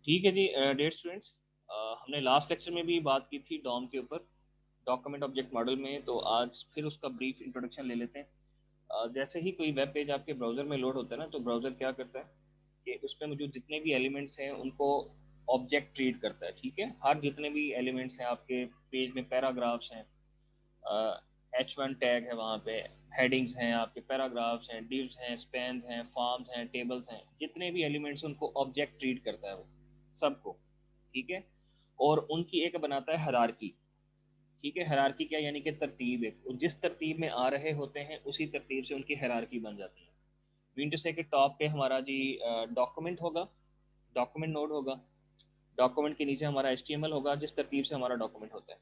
ठीक है जी। Dear students, हमने लास्ट लेक्चर में भी बात की थी डॉम के ऊपर, डॉक्यूमेंट ऑब्जेक्ट मॉडल में। तो आज फिर उसका ब्रीफ इंट्रोडक्शन ले लेते हैं। जैसे ही कोई वेब पेज आपके ब्राउज़र में लोड होता है ना, तो ब्राउज़र क्या करता है कि उसमें मौजूद जितने भी एलिमेंट्स हैं उनको ऑब्जेक्ट ट्रीट करता है। ठीक है, हर जितने भी एलिमेंट्स हैं आपके पेज में, पैराग्राफ्स हैं, H1 टैग है वहाँ पे, हेडिंग्स हैं, आपके पैराग्राफ्स हैं, divs हैं, स्पैन्स हैं, फॉर्म्स हैं, टेबल्स हैं, जितने भी एलिमेंट्स उनको ऑब्जेक्ट ट्रीट करता है वो सबको। ठीक है, और उनकी एक बनाता है हायरार्की। ठीक है, हायरार्की क्या यानी कि तरतीब। एक वो जिस तरतीब में आ रहे होते हैं उसी तरतीब से उनकी हायरार्की बन जाती है। मीन टू से कि टॉप पे हमारा जी डॉक्यूमेंट होगा, डॉक्यूमेंट नोड होगा, डॉक्यूमेंट के नीचे हमारा HTML होगा जिस तरतीब से हमारा डॉक्यूमेंट होता है।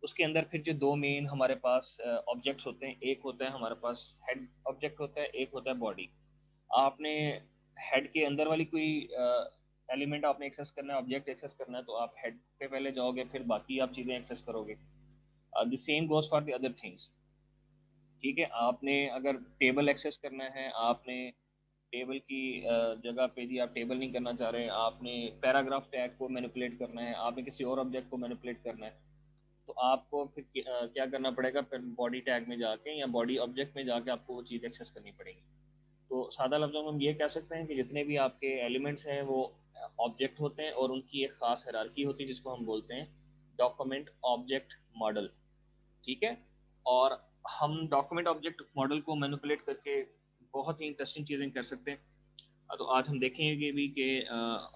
उसके अंदर फिर जो दो मेन हमारे पास ऑब्जेक्ट्स होते हैं, एक होता है हमारे पास हेड ऑब्जेक्ट होता है, एक होता है बॉडी। आपने हेड के अंदर वाली कोई एलिमेंट आपने एक्सेस करना है, ऑब्जेक्ट एक्सेस करना है, तो आप हेड पे पहले जाओगे, फिर बाकी आप चीज़ें एक्सेस करोगे। The same goes for the other things. ठीक है, आपने अगर टेबल एक्सेस करना है, आपने टेबल की जगह पे जी आप टेबल नहीं करना चाह रहे हैं, आपने पैराग्राफ टैग को मैनिपुलेट करना है, आपने किसी और ऑब्जेक्ट को मैनिपुलेट करना है, तो आपको फिर क्या करना पड़ेगा, फिर बॉडी टैग में जाके या बॉडी ऑब्जेक्ट में जाके आपको वो चीज़ एक्सेस करनी पड़ेगी। तो सादा लफ्ज़ों में हम ये कह सकते हैं कि जितने भी आपके एलिमेंट्स हैं वो ऑब्जेक्ट होते हैं और उनकी एक ख़ास हायरार्की होती है जिसको हम बोलते हैं डॉक्यूमेंट ऑब्जेक्ट मॉडल। ठीक है, और हम डॉक्यूमेंट ऑब्जेक्ट मॉडल को मैनिपुलेट करके बहुत ही इंटरेस्टिंग चीज़ें कर सकते हैं। तो आज हम देखेंगे भी कि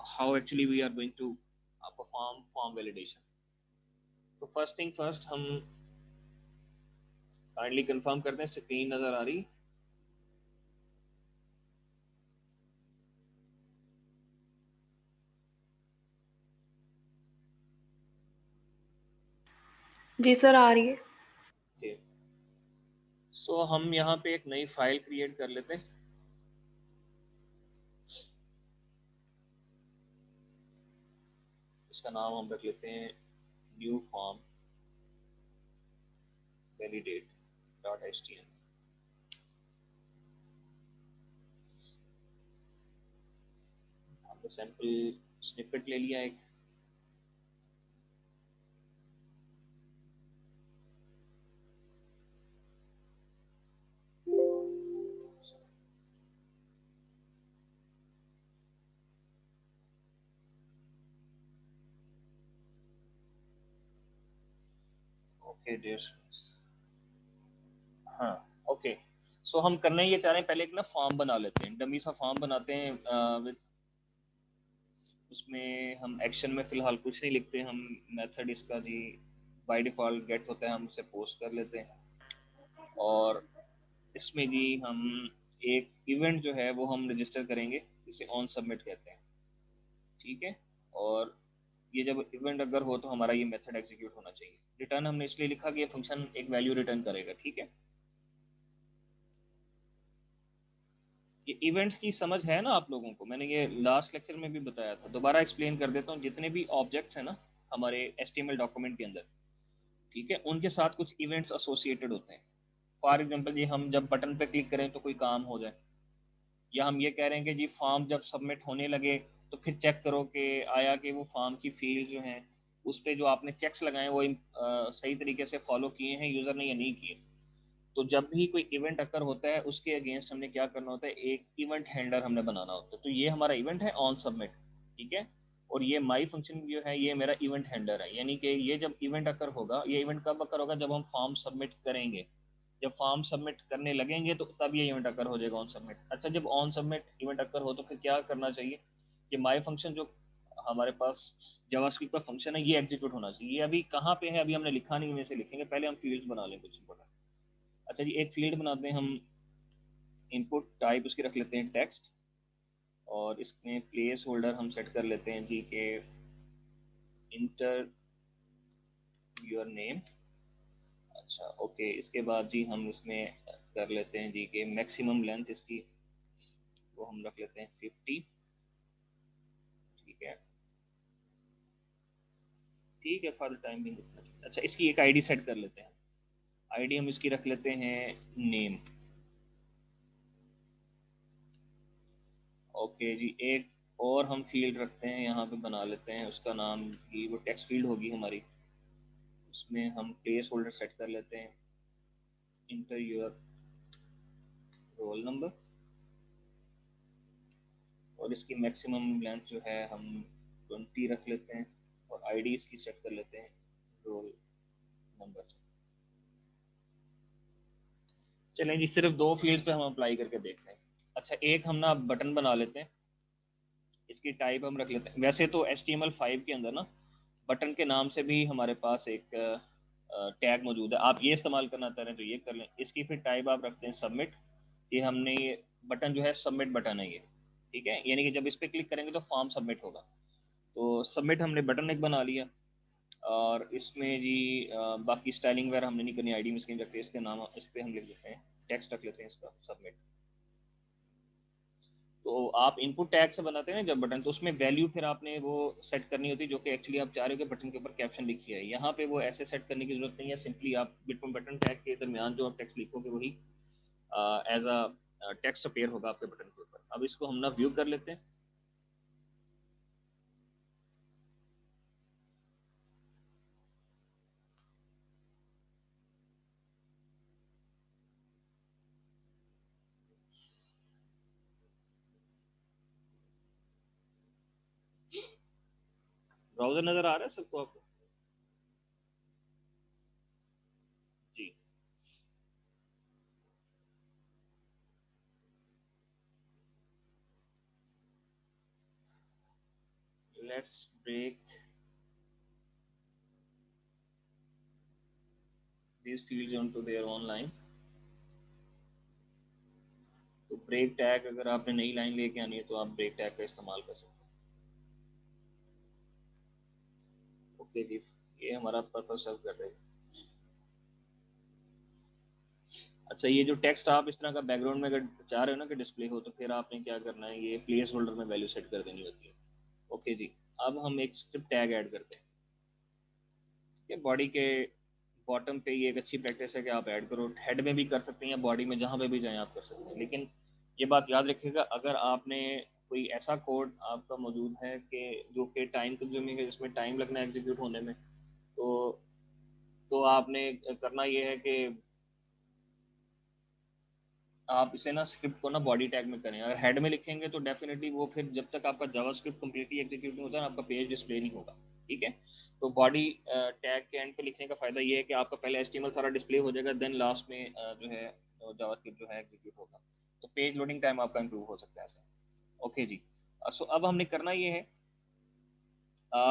how actually we are going to perform form validation. तो फर्स्ट थिंग फर्स्ट, हम काइंडली कंफर्म करते हैं स्क्रीन नज़र आ रही। जी सर, आ रही है। ओके, सो हम यहाँ पे एक नई फाइल क्रिएट कर लेते हैं। इसका नाम हम रख लेते हैं new form validate dot HTML। हमने सैम्पल स्निपेट ले लिया एक। ओके डियर, हाँ, ओके। सो हम करने ये चाह रहे हैं, पहले एक ना फॉर्म बना लेते हैं, डमी सा फॉर्म बनाते हैं विद, उसमें हम एक्शन में फ़िलहाल कुछ नहीं लिखते, हम मेथड इसका जी बाय डिफ़ॉल्ट गेट होता है, हम उसे पोस्ट कर लेते हैं। और इसमें जी हम एक इवेंट जो है वो हम रजिस्टर करेंगे जिसे ऑन सबमिट कहते हैं। ठीक है, और ये जब इवेंट अगर हो तो हमारा ये मेथड एग्जीक्यूट होना चाहिए। रिटर्न हमने इसलिए लिखा कि ये फंक्शन एक वैल्यू रिटर्न करेगा। ठीक है, ये इवेंट्स की समझ है ना आप लोगों को, मैंने ये लास्ट लेक्चर में भी बताया था, दोबारा एक्सप्लेन कर देता हूँ। जितने भी ऑब्जेक्ट्स हैं ना हमारे HTML डॉक्यूमेंट के अंदर, ठीक है, उनके साथ कुछ इवेंट्स एसोसिएटेड होते हैं। फॉर एग्जांपल जी, हम जब बटन पे क्लिक करें तो कोई काम हो जाए, या हम ये कह रहे हैं कि जी फॉर्म जब सबमिट होने लगे तो फिर चेक करो कि आया कि वो फॉर्म की फील्ड जो हैं उस पर जो आपने चेक्स लगाए वो सही तरीके से फॉलो किए हैं यूज़र ने या नहीं किए। तो जब भी कोई इवेंट अकर होता है उसके अगेंस्ट हमने क्या करना होता है, एक इवेंट हैंडलर हमने बनाना होता है। तो ये हमारा इवेंट है ऑन सबमिट। ठीक है, और ये माई फंक्शन जो है ये मेरा इवेंट हैंडलर है, यानी कि ये जब इवेंट अकर होगा, ये इवेंट कब अकर होगा, जब हम फॉर्म सबमिट करेंगे। जब फॉर्म सबमिट करने लगेंगे तो तब ये इवेंट अकर हो जाएगा ऑन सबमिट। अच्छा, जब ऑन सबमिट इवेंट अकर हो तो फिर क्या करना चाहिए, कि माई फंक्शन जो हमारे पास जावास्क्रिप्ट का फंक्शन है ये एग्जीक्यूट होना चाहिए। ये अभी कहाँ पे है, अभी हमने लिखा नहीं, में से लिखेंगे, पहले हम फील्ड्स बना लें कुछ इंपॉर्टेंट। अच्छा जी, एक फील्ड बनाते हैं हम, इनपुट टाइप उसकी रख लेते हैं टेक्स्ट, और इसमें प्लेस होल्डर हम सेट कर लेते हैं जी के इंटर योर नेम। अच्छा ओके, इसके बाद जी हम इसमें कर लेते हैं जी के मैक्सिमम लेंथ इसकी वो हम रख लेते हैं 50। ठीक है, ठीक है, फॉर द टाइम बिंग इतना ठीक है। अच्छा, इसकी एक आईडी सेट कर लेते हैं। आईडी हम इसकी रख लेते हैं नेम। ओके जी, एक और हम फील्ड रखते हैं, यहाँ पे बना लेते हैं उसका नाम कि वो टेक्स्ट फील्ड होगी हमारी। उसमें हम प्लेस होल्डर सेट कर लेते हैं, इंटर योर रोल नंबर, और इसकी मैक्सिमम लेंथ जो है हम 20 रख लेते हैं, और आईडी इसकी सेट कर लेते हैं रोल नंबर से। चलें जी, सिर्फ 2 फील्ड्स पे हम अप्लाई करके देखते हैं। अच्छा, एक हम ना बटन बना लेते हैं, इसकी टाइप हम रख लेते हैं। वैसे तो HTML5 के अंदर ना बटन के नाम से भी हमारे पास एक टैग मौजूद है, आप ये इस्तेमाल करना चाह रहे हैं तो ये कर लें। इसकी फिर टाइप आप रखते हैं सबमिट। ये हमने ये बटन जो है सबमिट बटन है ये, ठीक है, यानी कि जब इस पर क्लिक करेंगे तो फॉर्म सबमिट होगा। तो सबमिट हमने बटन एक बना लिया। और इसमें जी बाकी स्टाइलिंग वगैरह हमने नहीं करनी, आईडी में स्क्रीन रखते हैं, इसके नाम इस पर हम लिख देते हैं, टेक्स्ट रख लेते हैं इसका सबमिट। तो आप इनपुट टैग से बनाते हैं ना जब बटन, तो उसमें वैल्यू फिर आपने वो सेट करनी होती है जो कि एक्चुअली आप चाह रहे हो कि बटन के ऊपर कैप्शन लिखी है। यहाँ पे वो ऐसे सेट करने की जरूरत नहीं है, सिंपली आप बिटवीन बटन टैग के दरमियान जो आप टेक्स्ट लिखोगे वही एज अ टेक्स्ट अपेयर होगा आपके बटन के ऊपर। अब इसको हम ना व्यू कर लेते हैं। ब्राउजर नजर आ रहा है सबको आपको? जी, let's break these fields onto their own line। तो ब्रेक टैग अगर आपने नई लाइन लेके आनी है तो आप ब्रेक टैग का इस्तेमाल कर सकते हैं। ओके जी, ये हमारा पर्पस सर्व कर रहे हैं। अच्छा, ये जो टेक्स्ट आप इस तरह का बैकग्राउंड में अगर चाह रहे हो ना कि डिस्प्ले हो, तो फिर आपने क्या करना है, ये प्लेस होल्डर में वैल्यू सेट कर देनी होती है। ओके जी, अब हम एक स्क्रिप्ट टैग ऐड करते हैं कि बॉडी के बॉटम पे। ये एक अच्छी प्रैक्टिस है कि आप ऐड करो, हेड में भी कर सकते हैं या बॉडी में, जहाँ पे भी जाएं आप कर सकते हैं। लेकिन ये बात याद रखिएगा, अगर आपने कोई ऐसा कोड आपका मौजूद है कि जो कि टाइम कंज्यूमिंग है, जिसमें टाइम लगना है एग्जीक्यूट होने में, तो आपने करना ये है कि आप इसे ना स्क्रिप्ट को ना बॉडी टैग में करें। अगर हेड में लिखेंगे तो डेफिनेटली वो फिर जब तक आपका जावास्क्रिप्ट कंप्लीटली एग्जीक्यूट नहीं होता है, आपका पेज डिस्प्ले नहीं होगा, ठीक है। तो बॉडी टैग के एंड पे लिखने का फायदा ये है कि आपका पहले HTML सारा डिस्प्ले हो जाएगा, देन लास्ट में जो है जावास्क्रिप्ट जो है एग्जीक्यूट होगा। तो पेज लोडिंग टाइम आपका इंप्रूव हो सकता है ऐसे। ओके जी, सो अब हमने करना ये है,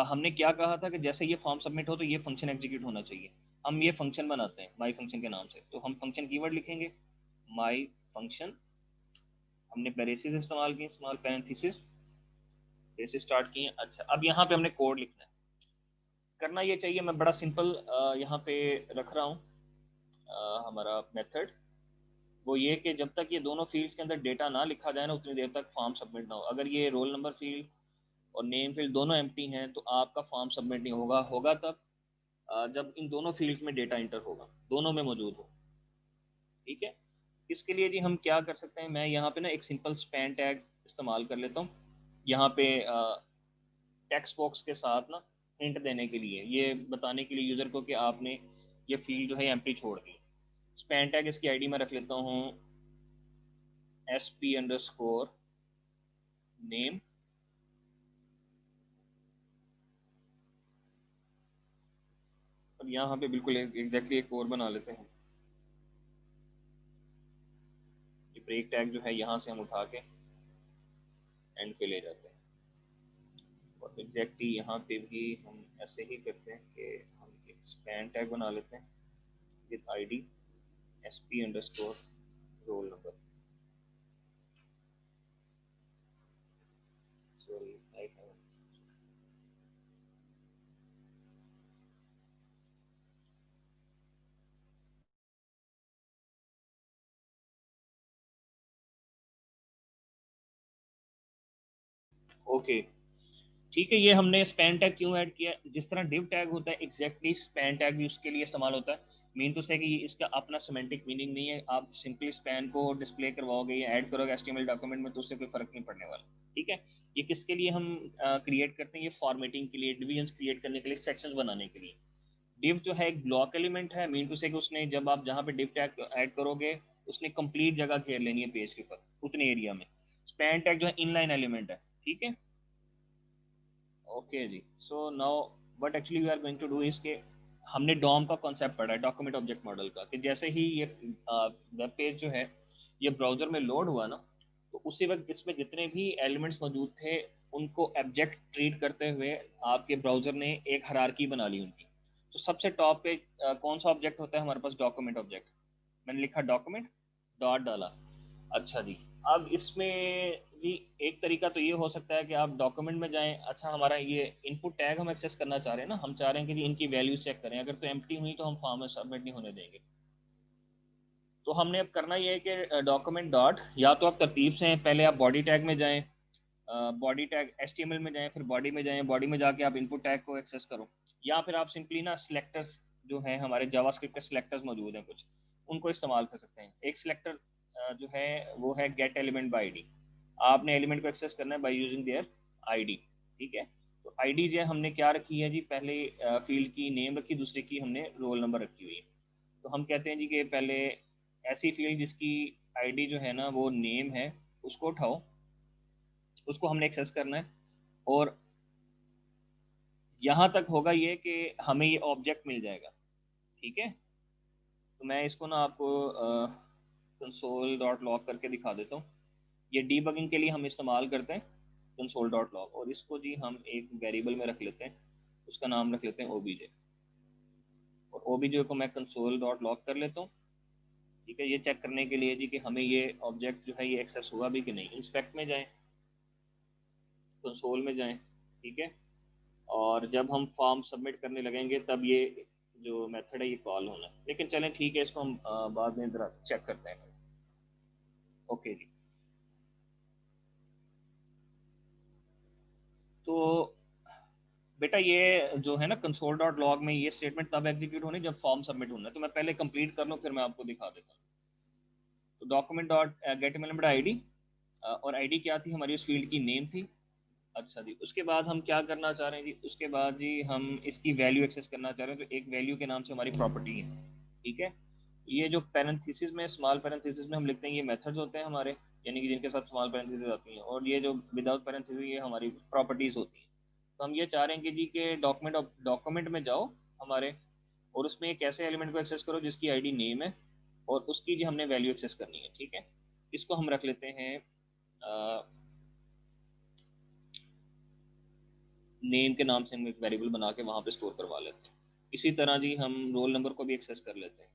हमने क्या कहा था कि जैसे ये फॉर्म सबमिट हो तो ये फंक्शन एग्जीक्यूट होना चाहिए। हम ये फंक्शन बनाते हैं माई फंक्शन के नाम से, तो हम फंक्शन कीवर्ड लिखेंगे माई फंक्शन। हमने ब्रेसेस इस्तेमाल किए, स्मॉल पैरेंथेसिस ब्रेसेस स्टार्ट किए। अच्छा, अब यहाँ पे हमने कोड लिखना है। करना ये चाहिए, मैं बड़ा सिंपल यहाँ पे रख रहा हूँ हमारा मेथड। वो ये कि जब तक ये दोनों फील्ड्स के अंदर डेटा ना लिखा जाए ना, उतनी देर तक फॉर्म सबमिट ना हो। अगर ये रोल नंबर फील्ड और नेम फील्ड दोनों एम्प्टी हैं तो आपका फॉर्म सबमिट नहीं होगा। होगा तब जब इन दोनों फील्ड्स में डेटा इंटर होगा, दोनों में मौजूद हो, ठीक है। इसके लिए जी हम क्या कर सकते हैं, मैं यहाँ पे ना एक सिंपल स्पैन टैग इस्तेमाल कर लेता हूँ यहाँ पे टेक्स्ट बॉक्स के साथ ना, हिंट देने के लिए, ये बताने के लिए यूज़र को कि आपने ये फील्ड जो है एम्प्टी छोड़ दी। स्पैन टैग इसकी आईडी में रख लेता हूँ SP_name। अब यहाँ पे बिल्कुल एग्जैक्टली एक और बना लेते हैं। ये ब्रेक टैग जो है यहाँ से हम उठा के एंड पे ले जाते हैं, और एग्जैक्टली यहाँ पे भी हम ऐसे ही करते हैं कि हम एक स्पैन टैग बना लेते हैं with ID SP_roll number। Sorry, I have. Okay, ठीक है। ये हमने स्पैन टैग क्यों ऐड किया, जिस तरह डिव टैग होता है एग्जैक्टली स्पैन टैग भी उसके लिए इस्तेमाल होता है मीन टू से कि इसका अपना सिमेंटिक मीनिंग नहीं है, आप सिंपली स्पैन को डिस्प्ले करवाओगे या ऐड करोगे एचटीएमएल डॉक्यूमेंट में तो उससे कोई फर्क नहीं पड़ने वाला। ठीक है, ये किसके लिए हम क्रिएट करते हैं, ये फॉर्मेटिंग के लिए, डिविजन क्रिएट करने के लिए, सेक्शंस बनाने के लिए। डिव जो है एक ब्लॉक एलिमेंट है, मीन टू से कि उसने जब आप जहाँ पे डिव टैग ऐड करोगे उसने कंप्लीट जगह घेर लेनी है पेज के ऊपर उतने एरिया में। स्पैन टैग जो है इनलाइन एलिमेंट है। ठीक है, ओके जी। So now what actually we are going to do is के हमने डॉम का कॉन्सेप्ट पढ़ा है, डॉक्यूमेंट ऑब्जेक्ट मॉडल का, कि जैसे ही ये वेब पेज जो है ये ब्राउजर में लोड हुआ ना, तो उसी वक्त इसमें जितने भी एलिमेंट्स मौजूद थे उनको ऑब्जेक्ट ट्रीट करते हुए आपके ब्राउजर ने एक हायरार्की बना ली उनकी। तो सबसे टॉप पे कौन सा ऑब्जेक्ट होता है हमारे पास, डॉक्यूमेंट ऑब्जेक्ट। मैंने लिखा डॉक्यूमेंट, डॉट डाला। अच्छा जी, अब इसमें भी एक तरीका तो ये हो सकता है कि आप डॉक्यूमेंट में जाएं। अच्छा, हमारा ये इनपुट टैग हम एक्सेस करना चाह रहे हैं ना, हम चाह रहे हैं कि जी इनकी वैल्यूज चेक करें, अगर तो एम्प्टी हुई तो हम फॉर्म में सबमिट नहीं होने देंगे। तो हमने अब करना ये है कि डॉक्यूमेंट डॉट, या तो आप तरतीब से हैं, पहले आप बॉडी टैग में जाएं, बॉडी टैग एचटीएमएल में जाएं, फिर बॉडी में जाएं, बॉडी में जाके आप इनपुट टैग को एक्सेस करो, या फिर आप सिंपली ना सिलेक्टर्स जो है हमारे जावास्क्रिप्ट के सिलेक्टर्स मौजूद हैं कुछ, उनको इस्तेमाल कर सकते हैं। एक सिलेक्टर जो है वो है गेट एलिमेंट बाय आईडी। आपने एलिमेंट को एक्सेस करना है बाय यूजिंग देयर आईडी। ठीक है, तो आईडी जो है हमने क्या रखी है जी, पहले फील्ड की नेम रखी, दूसरे की हमने रोल नंबर रखी हुई है। तो हम कहते हैं जी कि पहले ऐसी फील्ड जिसकी आईडी जो है ना वो नेम है उसको उठाओ, उसको हमने एक्सेस करना है। और यहाँ तक होगा ये कि हमें ये ऑब्जेक्ट मिल जाएगा। ठीक है, तो मैं इसको ना आपको कंसोल डॉट लॉग करके दिखा देता हूँ। ये डीबगिंग के लिए हम इस्तेमाल करते हैं कंसोल डॉट लॉग, और इसको जी हम एक वेरिएबल में रख लेते हैं, उसका नाम रख लेते हैं ओबीजे। और ओबीजे को मैं कंसोल डॉट लॉग कर लेता हूँ। ठीक है, ये चेक करने के लिए जी कि हमें ये ऑब्जेक्ट जो है ये एक्सेस हुआ भी कि नहीं। इंस्पेक्ट में जाएं, कंसोल में जाएं। ठीक है, और जब हम फॉर्म सबमिट करने लगेंगे तब ये जो मेथड है ये कॉल होना है। लेकिन चलें ठीक है, इसको हम बाद में जरा चेक करते हैं। ओके जी, तो बेटा ये जो है ना कंसोल डॉट लॉग में ये स्टेटमेंट तब एग्जीक्यूट होनी जब फॉर्म सबमिट होना है। तो मैं पहले कंप्लीट कर लूँ फिर मैं आपको दिखा देता हूँ। तो document dot gate element ID, और आईडी क्या थी हमारी, उस फील्ड की नेम थी। अच्छा जी, उसके बाद हम क्या करना चाह रहे हैं जी, उसके बाद जी हम इसकी वैल्यू एक्सेस करना चाह रहे हैं, तो एक वैल्यू के नाम से हमारी प्रॉपर्टी है। ठीक है, ये जो पैरेंथेसिस में, स्मॉल पैरेंथेसिस में हम लिखते हैं ये मेथड्स होते हैं हमारे, यानी कि जिनके साथ स्मॉल पैरेंथेसिस आती हैं, और ये जो विदाउट पैरेंथेसिस ये हमारी प्रॉपर्टीज होती हैं। तो हम ये चाह रहे हैं कि जी के डॉक्यूमेंट में जाओ हमारे, और उसमें एक ऐसे एलिमेंट को एक्सेस करो जिसकी आईडी नेम है, और उसकी जी हमने वैल्यू एक्सेस करनी है। ठीक है, इसको हम रख लेते हैं नेम के नाम से, हम एक वेरिएबल बना के वहाँ पे स्टोर करवा लेते हैं। इसी तरह जी हम रोल नंबर को भी एक्सेस कर लेते हैं।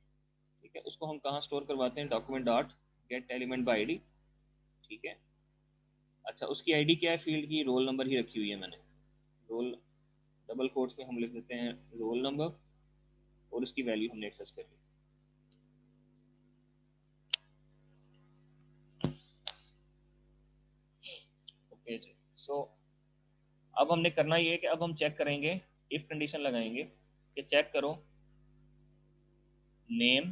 ठीक है, उसको हम कहाँ स्टोर करवाते हैं, document dot gate element by ID. ठीक है, अच्छा उसकी आईडी क्या है फील्ड की, रोल नंबर ही रखी हुई है मैंने। रोल, डबल कोट्स में हम लिख देते हैं रोल नंबर, और उसकी वैल्यू हमने एक्सेस कर ली। ओके जी, सो अब हमने करना ये है कि अब हम चेक करेंगे, इफ कंडीशन लगाएंगे कि चेक करो नेम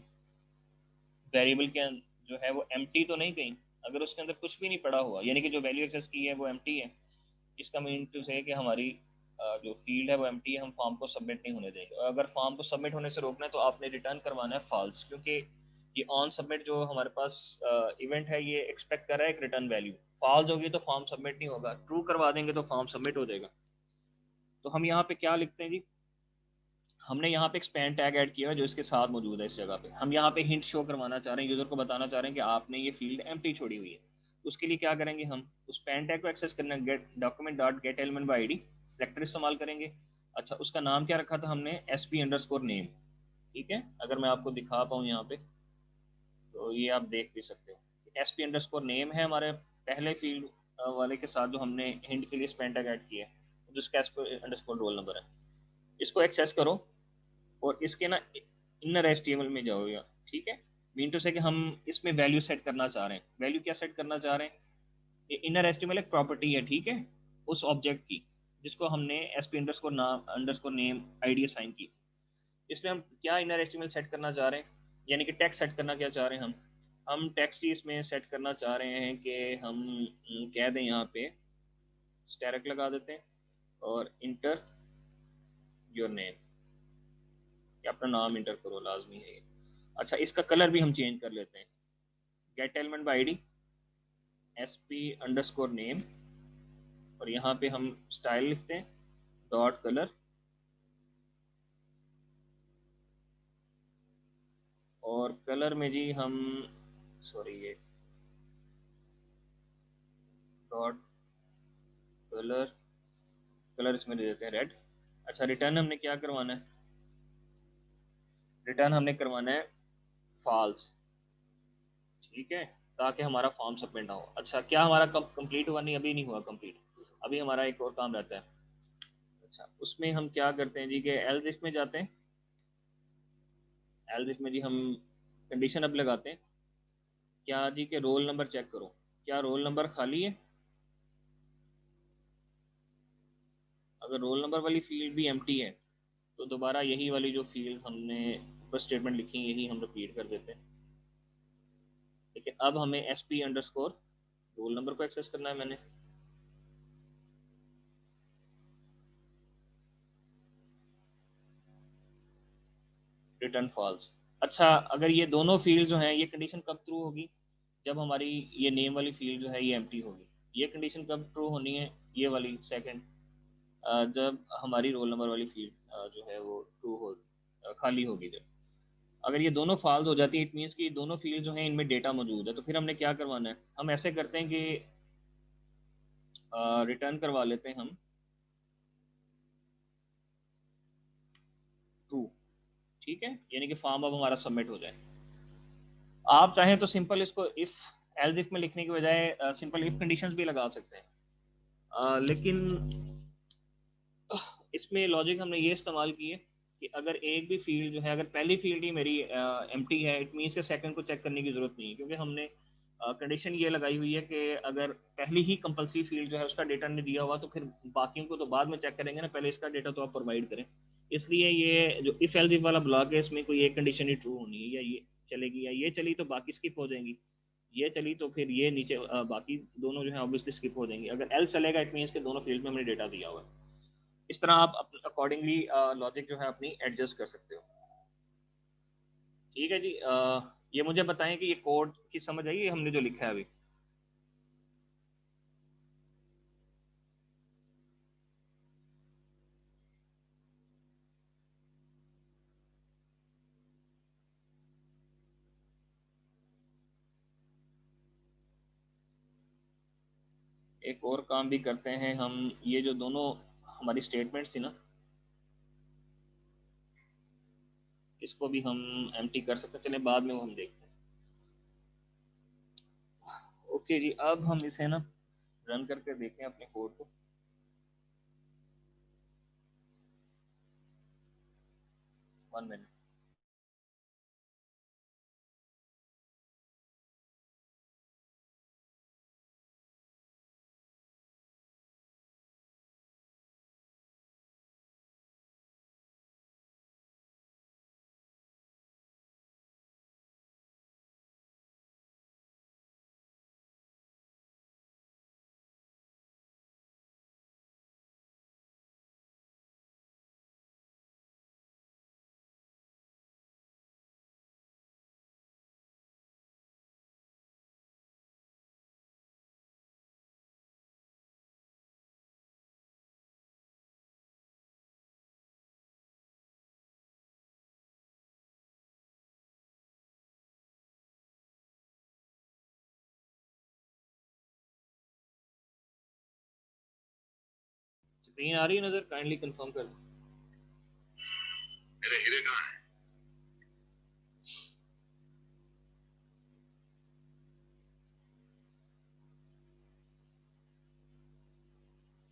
वेरिएबल के जो है वो एम्प्टी तो नहीं कहीं। अगर उसके अंदर कुछ भी नहीं पड़ा हुआ, यानी कि जो वैल्यू एक्सेस की है वो एम्प्टी है, इसका मीन टू से कि हमारी जो फील्ड है वो एम्प्टी है, हम फॉर्म को सबमिट नहीं होने देंगे। और अगर फॉर्म को सबमिट होने से रोकना है तो आपने रिटर्न करवाना है फॉल्स, क्योंकि ये ऑन सबमिट जो हमारे पास इवेंट है ये एक्सपेक्ट कर रहा है एक रिटर्न वैल्यू। फॉल्स होगी तो फॉर्म सबमिट नहीं होगा, ट्रू करवा देंगे तो फॉर्म सबमिट हो जाएगा। तो हम यहाँ पे क्या लिखते हैं जी, हमने यहाँ पे एक स्पैन टैग ऐड किया है जो इसके साथ मौजूद है। इस जगह पे हम यहाँ पे हिंट शो करवाना चाह रहे हैं, यूजर को बताना चाह रहे हैं कि आपने ये फील्ड एम्प्टी छोड़ी हुई है। उसके लिए क्या करेंगे, हम उस स्पैन टैग को एक्सेस करना, gate document dot gate element by ID selector इस्तेमाल करेंगे। अच्छा, उसका नाम क्या रखा था हमने, S P under score name. ठीक है, अगर मैं आपको दिखा पाऊँ यहाँ पे तो ये आप देख भी सकते हो, S P under score name है हमारे पहले फील्ड वाले के साथ जो हमने हिंट के लिए स्पैन टैग ऐड किया है, जिसका S P under score roll number है। इसको एक्सेस करो, और इसके ना इनर एचटीएमएल में जाओ या। ठीक है, मीन टू से कि हम इसमें वैल्यू सेट करना चाह रहे हैं। वैल्यू क्या सेट करना चाह रहे हैं, ये इनर एचटीएमएल एक प्रॉपर्टी है। ठीक है, उस ऑब्जेक्ट की जिसको हमने एस पी अंडरस्कोर नाम अंडरस्कोर नेम आईडी असाइन की। इसमें हम क्या इनर एचटीएमएल सेट करना चाह रहे हैं, यानी कि टेक्स्ट सेट करना क्या चाह रहे हैं हम टेक्स्ट ही इसमें सेट करना चाह रहे हैं कि हम कह दें यहाँ पे स्टैरिक लगा देते हैं और इंटर योर नेम, या अपना नाम इंटर करो, लाजमी है ये। अच्छा, इसका कलर भी हम चेंज कर लेते हैं, gate element by ID sp_name, और यहाँ पे हम स्टाइल लिखते हैं डॉट कलर, और कलर में जी हम सॉरी ये डॉट कलर, कलर इसमें दे देते हैं रेड। अच्छा, रिटर्न हमने क्या करवाना है, रिटर्न हमने करवाना है फॉल्स, ठीक है, ताकि हमारा फॉर्म सबमिट ना हो। अच्छा, क्या हमारा कब कंप्लीट हुआ, नहीं अभी नहीं हुआ कंप्लीट, अभी हमारा एक और काम रहता है। अच्छा, उसमें हम क्या करते हैं जी कि एल्स इफ में जाते हैं, एल्स इफ में जी हम कंडीशन अब लगाते हैं क्या जी के रोल नंबर चेक करो, क्या रोल नंबर खाली है, अगर रोल नंबर वाली फील्ड भी एम्प्टी है तो दोबारा यही वाली जो फील्ड हमने ऊपर स्टेटमेंट लिखी है यही हम रिपीट कर देते हैं। लेकिन अब हमें sp_अंडरस्कोर रोल नंबर को एक्सेस करना है, मैंने रिटर्न फॉल्स। अच्छा, अगर ये दोनों फील्ड जो हैं ये कंडीशन कब ट्रू होगी, जब हमारी ये नेम वाली फील्ड जो है ये एम्प्टी होगी। ये कंडीशन कब ट्रू होनी है, ये वाली सेकंड, जब हमारी रोल नंबर वाली फील्ड जो है वो ट्रू हो, खाली होगी जब। अगर ये दोनों फॉल्स हो जाती है इट मीन्स कि दोनों फील्ड जो हैं इनमें डेटा मौजूद है, तो फिर हमने क्या करवाना है, हम ऐसे करते हैं कि रिटर्न करवा लेते हैं हम ट्रू, ठीक है, यानी कि फॉर्म अब हमारा सबमिट हो जाए। आप चाहें तो सिंपल इसको इफ एल्स इफ में लिखने की बजाय सिंपल इफ कंडीशंस भी लगा सकते हैं, लेकिन इसमें लॉजिक हमने ये इस्तेमाल की है कि अगर एक भी फील्ड जो है, अगर पहली फील्ड ही मेरी एम्प्टी है इट मीन्स के सेकंड को चेक करने की जरूरत नहीं है, क्योंकि हमने कंडीशन ये लगाई हुई है कि अगर पहली ही कंपलसरी फील्ड जो है उसका डेटा नहीं दिया हुआ तो फिर बाकियों को तो बाद में चेक करेंगे ना, पहले इसका डेटा तो आप प्रोवाइड करें। इसलिए ये जो इफ एल्स इफ वाला ब्लॉक है इसमें कोई एक कंडीशन ही ट्रू होनी है, या ये चलेगी या ये चली तो बाकी स्किप हो जाएंगी, ये चली तो फिर ये नीचे बाकी दोनों जो है ऑब्वियसली स्किप हो जाएंगी। अगर एल चलेगा इट मीन्स के दोनों फील्ड में हमने डेटा दिया हुआ है। इस तरह आप अकॉर्डिंगली लॉजिक जो है अपनी एडजस्ट कर सकते हो। ठीक है जी, ये मुझे बताएं कि ये कोड की समझ आई है हमने जो लिखा है अभी। एक और काम भी करते हैं हम, ये जो दोनों हमारी स्टेटमेंट्स थी ना इसको भी हम एम्प्टी कर सकते हैं, चले बाद में वो हम देखते हैं। ओके जी, अब हम इसे ना रन करके देखें अपने कोड को। 1 मिनट। स्क्रीन आ रही है नजर, काइंडली कंफर्म कर दो। मेरे हीरे कहाँ हैं?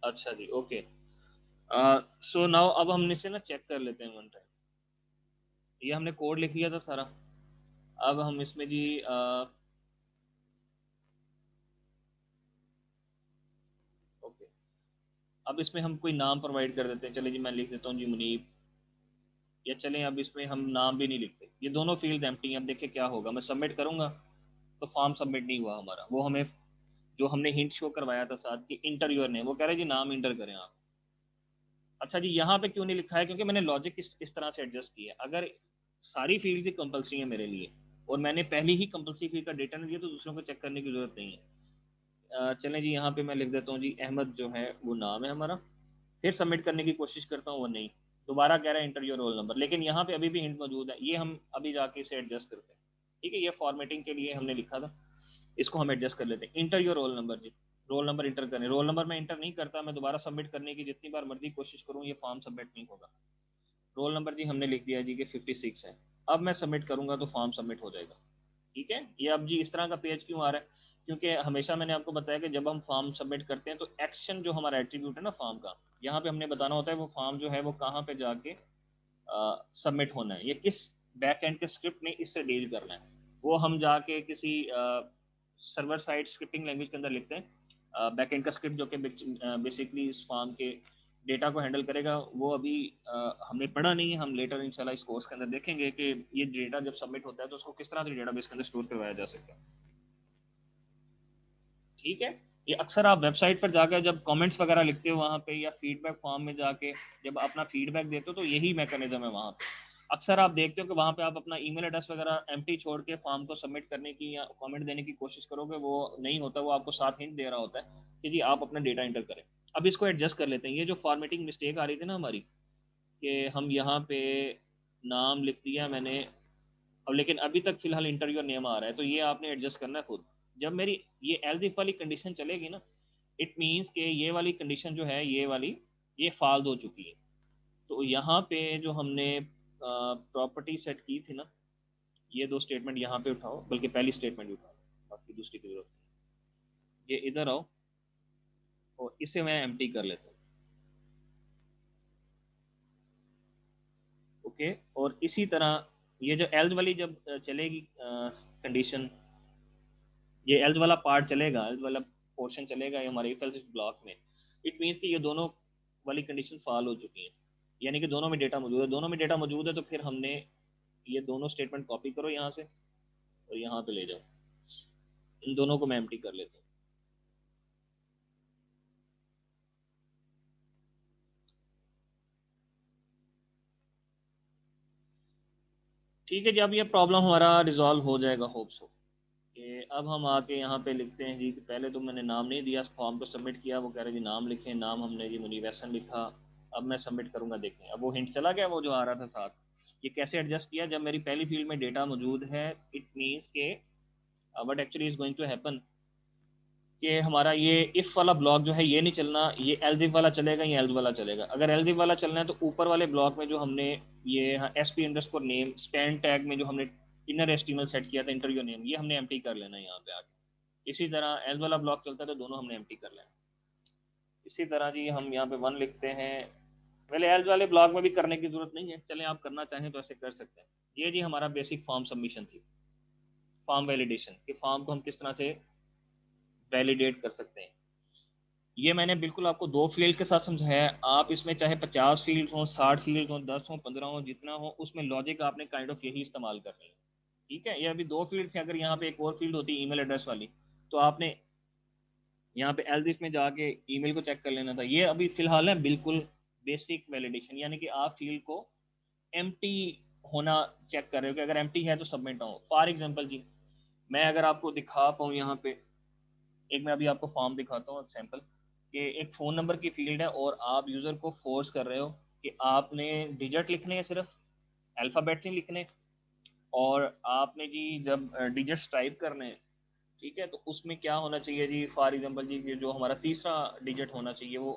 अच्छा जी, ओके। सो नाउ अब हम इसे ना चेक कर लेते हैं वन टाइम। ये हमने कोड लिख लिया था सारा, अब हम इसमें जी ओके, अब इसमें हम कोई नाम प्रोवाइड कर देते हैं। चलिए जी, मैं लिख देता हूँ जी मुनीब, या चलें अब इसमें हम नाम भी नहीं लिखते, ये दोनों फील्ड एम्प्टी हैं। अब देखिए क्या होगा, मैं सबमिट करूंगा तो फॉर्म सबमिट नहीं हुआ हमारा। वो हमें जो हमने हिंट शो करवाया था साथ कि इंटर योर नेम, वो कह रहे हैं जी नाम इंटर करें आप। अच्छा जी, यहाँ पे क्यों नहीं लिखा है? क्योंकि मैंने लॉजिक इस तरह से एडजस्ट किया है। अगर सारी फील्ड ही कंपलसरी है मेरे लिए और मैंने पहली ही कंपलसरी फील्ड का डेटा नहीं दिया तो दूसरों को चेक करने की जरूरत नहीं है। चलें जी, यहाँ पे मैं लिख देता हूँ जी अहमद जो है वो नाम है हमारा। फिर सबमिट करने की कोशिश करता हूँ, वो नहीं। दोबारा कह रहा है इंटर योर रोल नंबर, लेकिन यहाँ पे अभी भी हिंट मौजूद है। ये हम अभी जाके इसे एडजस्ट करते हैं। ठीक है, ये फॉर्मेटिंग के लिए हमने लिखा था, इसको हम एडजस्ट कर लेते हैं। इंटर योर रोल नंबर जी, रोल नंबर इंटर करें। रोल नंबर मैं इंटर नहीं करता, मैं दोबारा सबमिट करने की जितनी बार मर्जी कोशिश करूँ ये फॉर्म सबमिट नहीं होगा। रोल नंबर जी हमने लिख दिया जी कि 56 है। अब मैं सबमिट करूंगा तो फॉर्म सबमिट हो जाएगा। ठीक है, ये अब जी इस तरह का पेज क्यों आ रहा है? क्योंकि हमेशा मैंने आपको बताया कि जब हम फॉर्म सबमिट करते हैं तो एक्शन जो हमारा एट्रीब्यूट है ना फॉर्म का, यहाँ पे हमने बताना होता है वो फॉर्म जो है वो कहाँ पे जाके सबमिट होना है, ये किस बैक एंड के स्क्रिप्ट ने इससे डील करना है। वो हम जाके किसी सर्वर साइड स्क्रिप्टिंग लैंग्वेज के अंदर लिखते हैं बैक एंड का स्क्रिप्ट, जो कि बेसिकली इस फॉर्म के डेटा को हैंडल करेगा। वो अभी हमने पढ़ा नहीं है, हम लेटर इंशाल्लाह इस कोर्स के अंदर देखेंगे कि ये डेटा जब सबमिट होता है तो उसको किस तरह से डेटाबेस के अंदर स्टोर करवाया जा सकता है। ठीक है, ये अक्सर आप वेबसाइट पर जाकर जब कमेंट्स वगैरह लिखते हो वहाँ पे, या फीडबैक फॉर्म में जाके जब अपना फीडबैक देते हो तो यही मैकेनिज्म है वहाँ पे। अक्सर आप देखते हो कि वहाँ पे आप अपना ईमेल एड्रेस वगैरह एम्प्टी छोड़ के फॉर्म को सबमिट करने की या कमेंट देने की कोशिश करोगे, वो नहीं होता। वो आपको साथ हिंट दे रहा होता है कि जी आप अपना डेटा इंटर करें। अब इसको एडजस्ट कर लेते हैं। ये जो फॉर्मेटिंग मिस्टेक आ रही थी ना हमारी, कि हम यहाँ पे नाम लिख दिया मैंने, अब लेकिन अभी तक फिलहाल इंटरव्यू नेम आ रहा है, तो ये आपने एडजस्ट करना है खुद। जब मेरी ये एल्स इफ वाली कंडीशन चलेगी ना, इट मीन्स कि ये वाली कंडीशन जो है ये वाली ये फाल्स हो चुकी है। तो यहाँ पे जो हमने प्रॉपर्टी सेट की थी ना, ये दो स्टेटमेंट यहाँ पे उठाओ, बल्कि पहली स्टेटमेंट उठाओ, बाकी दूसरी की जरूरत नहीं। ये इधर आओ और इसे मैं एम्प्टी कर लेता हूँ। ओके, और इसी तरह ये जो एल्स वाली जब चलेगी कंडीशन, ये एल्स वाला पार्ट चलेगा, एल्स वाला पोर्शन चलेगा ये हमारे इफ एल्स ब्लॉक में। इट मीन्स कि ये दोनों वाली कंडीशन फॉल हो चुकी है, यानी कि दोनों में डेटा मौजूद है। दोनों में डेटा मौजूद है तो फिर हमने ये दोनों स्टेटमेंट कॉपी करो यहाँ से और यहाँ पे ले जाओ। इन दोनों को मैं एम्प्टी कर लेता हूँ। ठीक है जी, अब ये प्रॉब्लम हमारा रिजॉल्व हो जाएगा, होप सो। कि अब हम आके यहाँ पे लिखते हैं जी कि पहले तो मैंने नाम नहीं दिया, फॉर्म को सबमिट किया, वो कह रहे जी नाम लिखें। नाम हमने जी मुनीब एहसन लिखा। अब मैं सबमिट करूँगा, देखें अब वो हिंट चला गया, वो जो आ रहा था साथ। ये कैसे एडजस्ट किया? जब मेरी पहली फील्ड में डेटा मौजूद है, इट मीन्स के what actually is going to happen कि हमारा ये इफ वाला ब्लॉक जो है ये नहीं चलना, ये एल्स इफ वाला चलेगा, ये एल्स वाला चलेगा। अगर एल्स इफ वाला चलना है तो ऊपर वाले ब्लॉक में जो हमने ये S P underscore name span tag में जो हमने इनर एस्टिमल सेट किया था इंटरव्यू नेम, ये हमने एम्प्टी कर लेना है यहाँ पे आके। इसी तरह एल्स वाला ब्लॉक चलता है तो दोनों हमने एम्प्टी कर लेना। इसी तरह जी हम यहाँ पे वन लिखते हैं। पहले एल्स वाले ब्लॉक में भी करने की जरूरत नहीं है, चलें आप करना चाहें तो ऐसे कर सकते हैं। ये जी हमारा बेसिक फॉर्म सबमिशन थी, फॉर्म वैलिडेशन कि फॉर्म को हम किस तरह से वैलिडेट कर सकते हैं। ये मैंने बिल्कुल आपको दो फील्ड के साथ समझाया है। आप इसमें चाहे 50 फील्ड हो, 60 फील्ड हो, 10 हो, 15 हो, जितना हो, उसमें लॉजिक आपने काइंड ऑफ यही इस्तेमाल करनी है। ठीक है, ये अभी दो फील्ड थे, अगर यहाँ पे एक और फील्ड होती ईमेल एड्रेस वाली तो आपने यहाँ पे एल्स इफ में जाके ईमेल को चेक कर लेना था। ये अभी फिलहाल है बिल्कुल बेसिक वैलिडेशन, यानी कि आप फील्ड को एम्प्टी होना चेक कर रहे हो कि अगर एम्प्टी है तो सबमिट हो। फॉर एग्जाम्पल जी, मैं अगर आपको दिखा पाऊँ यहाँ पे, एक मैं अभी आपको फॉर्म दिखाता हूँ एग्जाम्पल, कि एक फ़ोन नंबर की फील्ड है और आप यूज़र को फोर्स कर रहे हो कि आपने डिजिट लिखने हैं, सिर्फ अल्फ़ाबेट नहीं लिखने, और आपने जी जब डिजिट्स टाइप करने हैं, ठीक है, तो उसमें क्या होना चाहिए जी, फॉर एग्जांपल जी ये जो हमारा तीसरा डिजिट होना चाहिए वो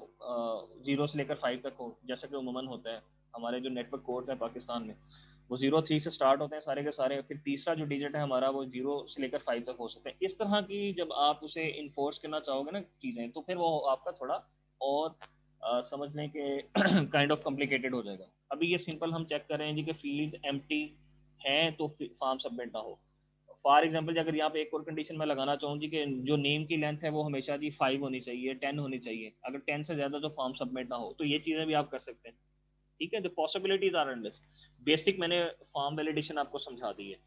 0 से लेकर 5 तक हो, जैसा कि उमूमन होता है। हमारे जो नेटवर्क कोड है पाकिस्तान में वो 0 3 से स्टार्ट होते हैं सारे के सारे, फिर तीसरा जो डिजिट है हमारा वो 0 से लेकर 5 तक हो सकते हैं। इस तरह की जब आप उसे इन्फोर्स करना चाहोगे ना चीज़ें, तो फिर वो आपका थोड़ा और समझने के काइंड ऑफ कॉम्प्लिकेटेड हो जाएगा। अभी ये सिंपल हम चेक कर रहे हैं जी कि फील्ड एम्प्टी हैं तो फॉर्म सबमिट ना हो। फॉर एग्जाम्पल अगर यहाँ पे एक और कंडीशन मैं लगाना चाहूँ जी कि जो नेम की लेंथ है वो हमेशा जी 5 होनी चाहिए, 10 होनी चाहिए, अगर 10 से ज़्यादा तो फॉर्म सबमिट ना हो, तो ये चीज़ें भी आप कर सकते हैं। ठीक है, the possibilities are endless. Basic मैंने फॉर्म वैलिडेशन आपको समझा दी है।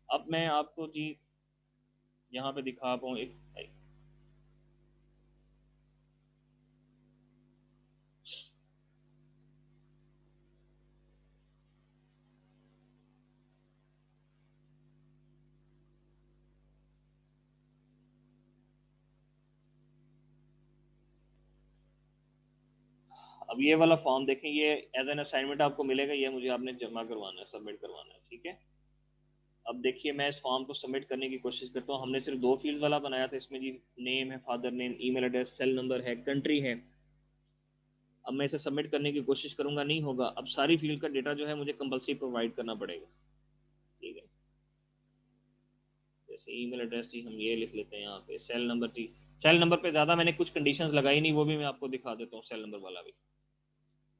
अब मैं आपको जी यहाँ पे दिखा पाऊँ एक, अब ये वाला फॉर्म देखें, ये एज एन असाइनमेंट आपको मिलेगा, ये मुझे आपने जमा करवाना है, सबमिट करवाना है, ठीक है। अब देखिए मैं इस फॉर्म को सबमिट करने की कोशिश करता हूँ। हमने सिर्फ 2 फील्ड वाला बनाया था, इसमें जी नेम है, father name, email address, cell number है, कंट्री है। अब मैं इसे सबमिट करने की कोशिश करूंगा, नहीं होगा। अब सारी फील्ड का डेटा जो है मुझे कंपलसरी प्रोवाइड करना पड़ेगा, ठीक है। जैसे ईमेल एड्रेस जी हम ये लिख लेते हैं यहाँ पे, सेल नंबर जी, सेल नंबर पे ज़्यादा मैंने कुछ कंडीशंस लगाई नहीं, वो भी मैं आपको दिखा देता हूँ, सेल नंबर वाला भी।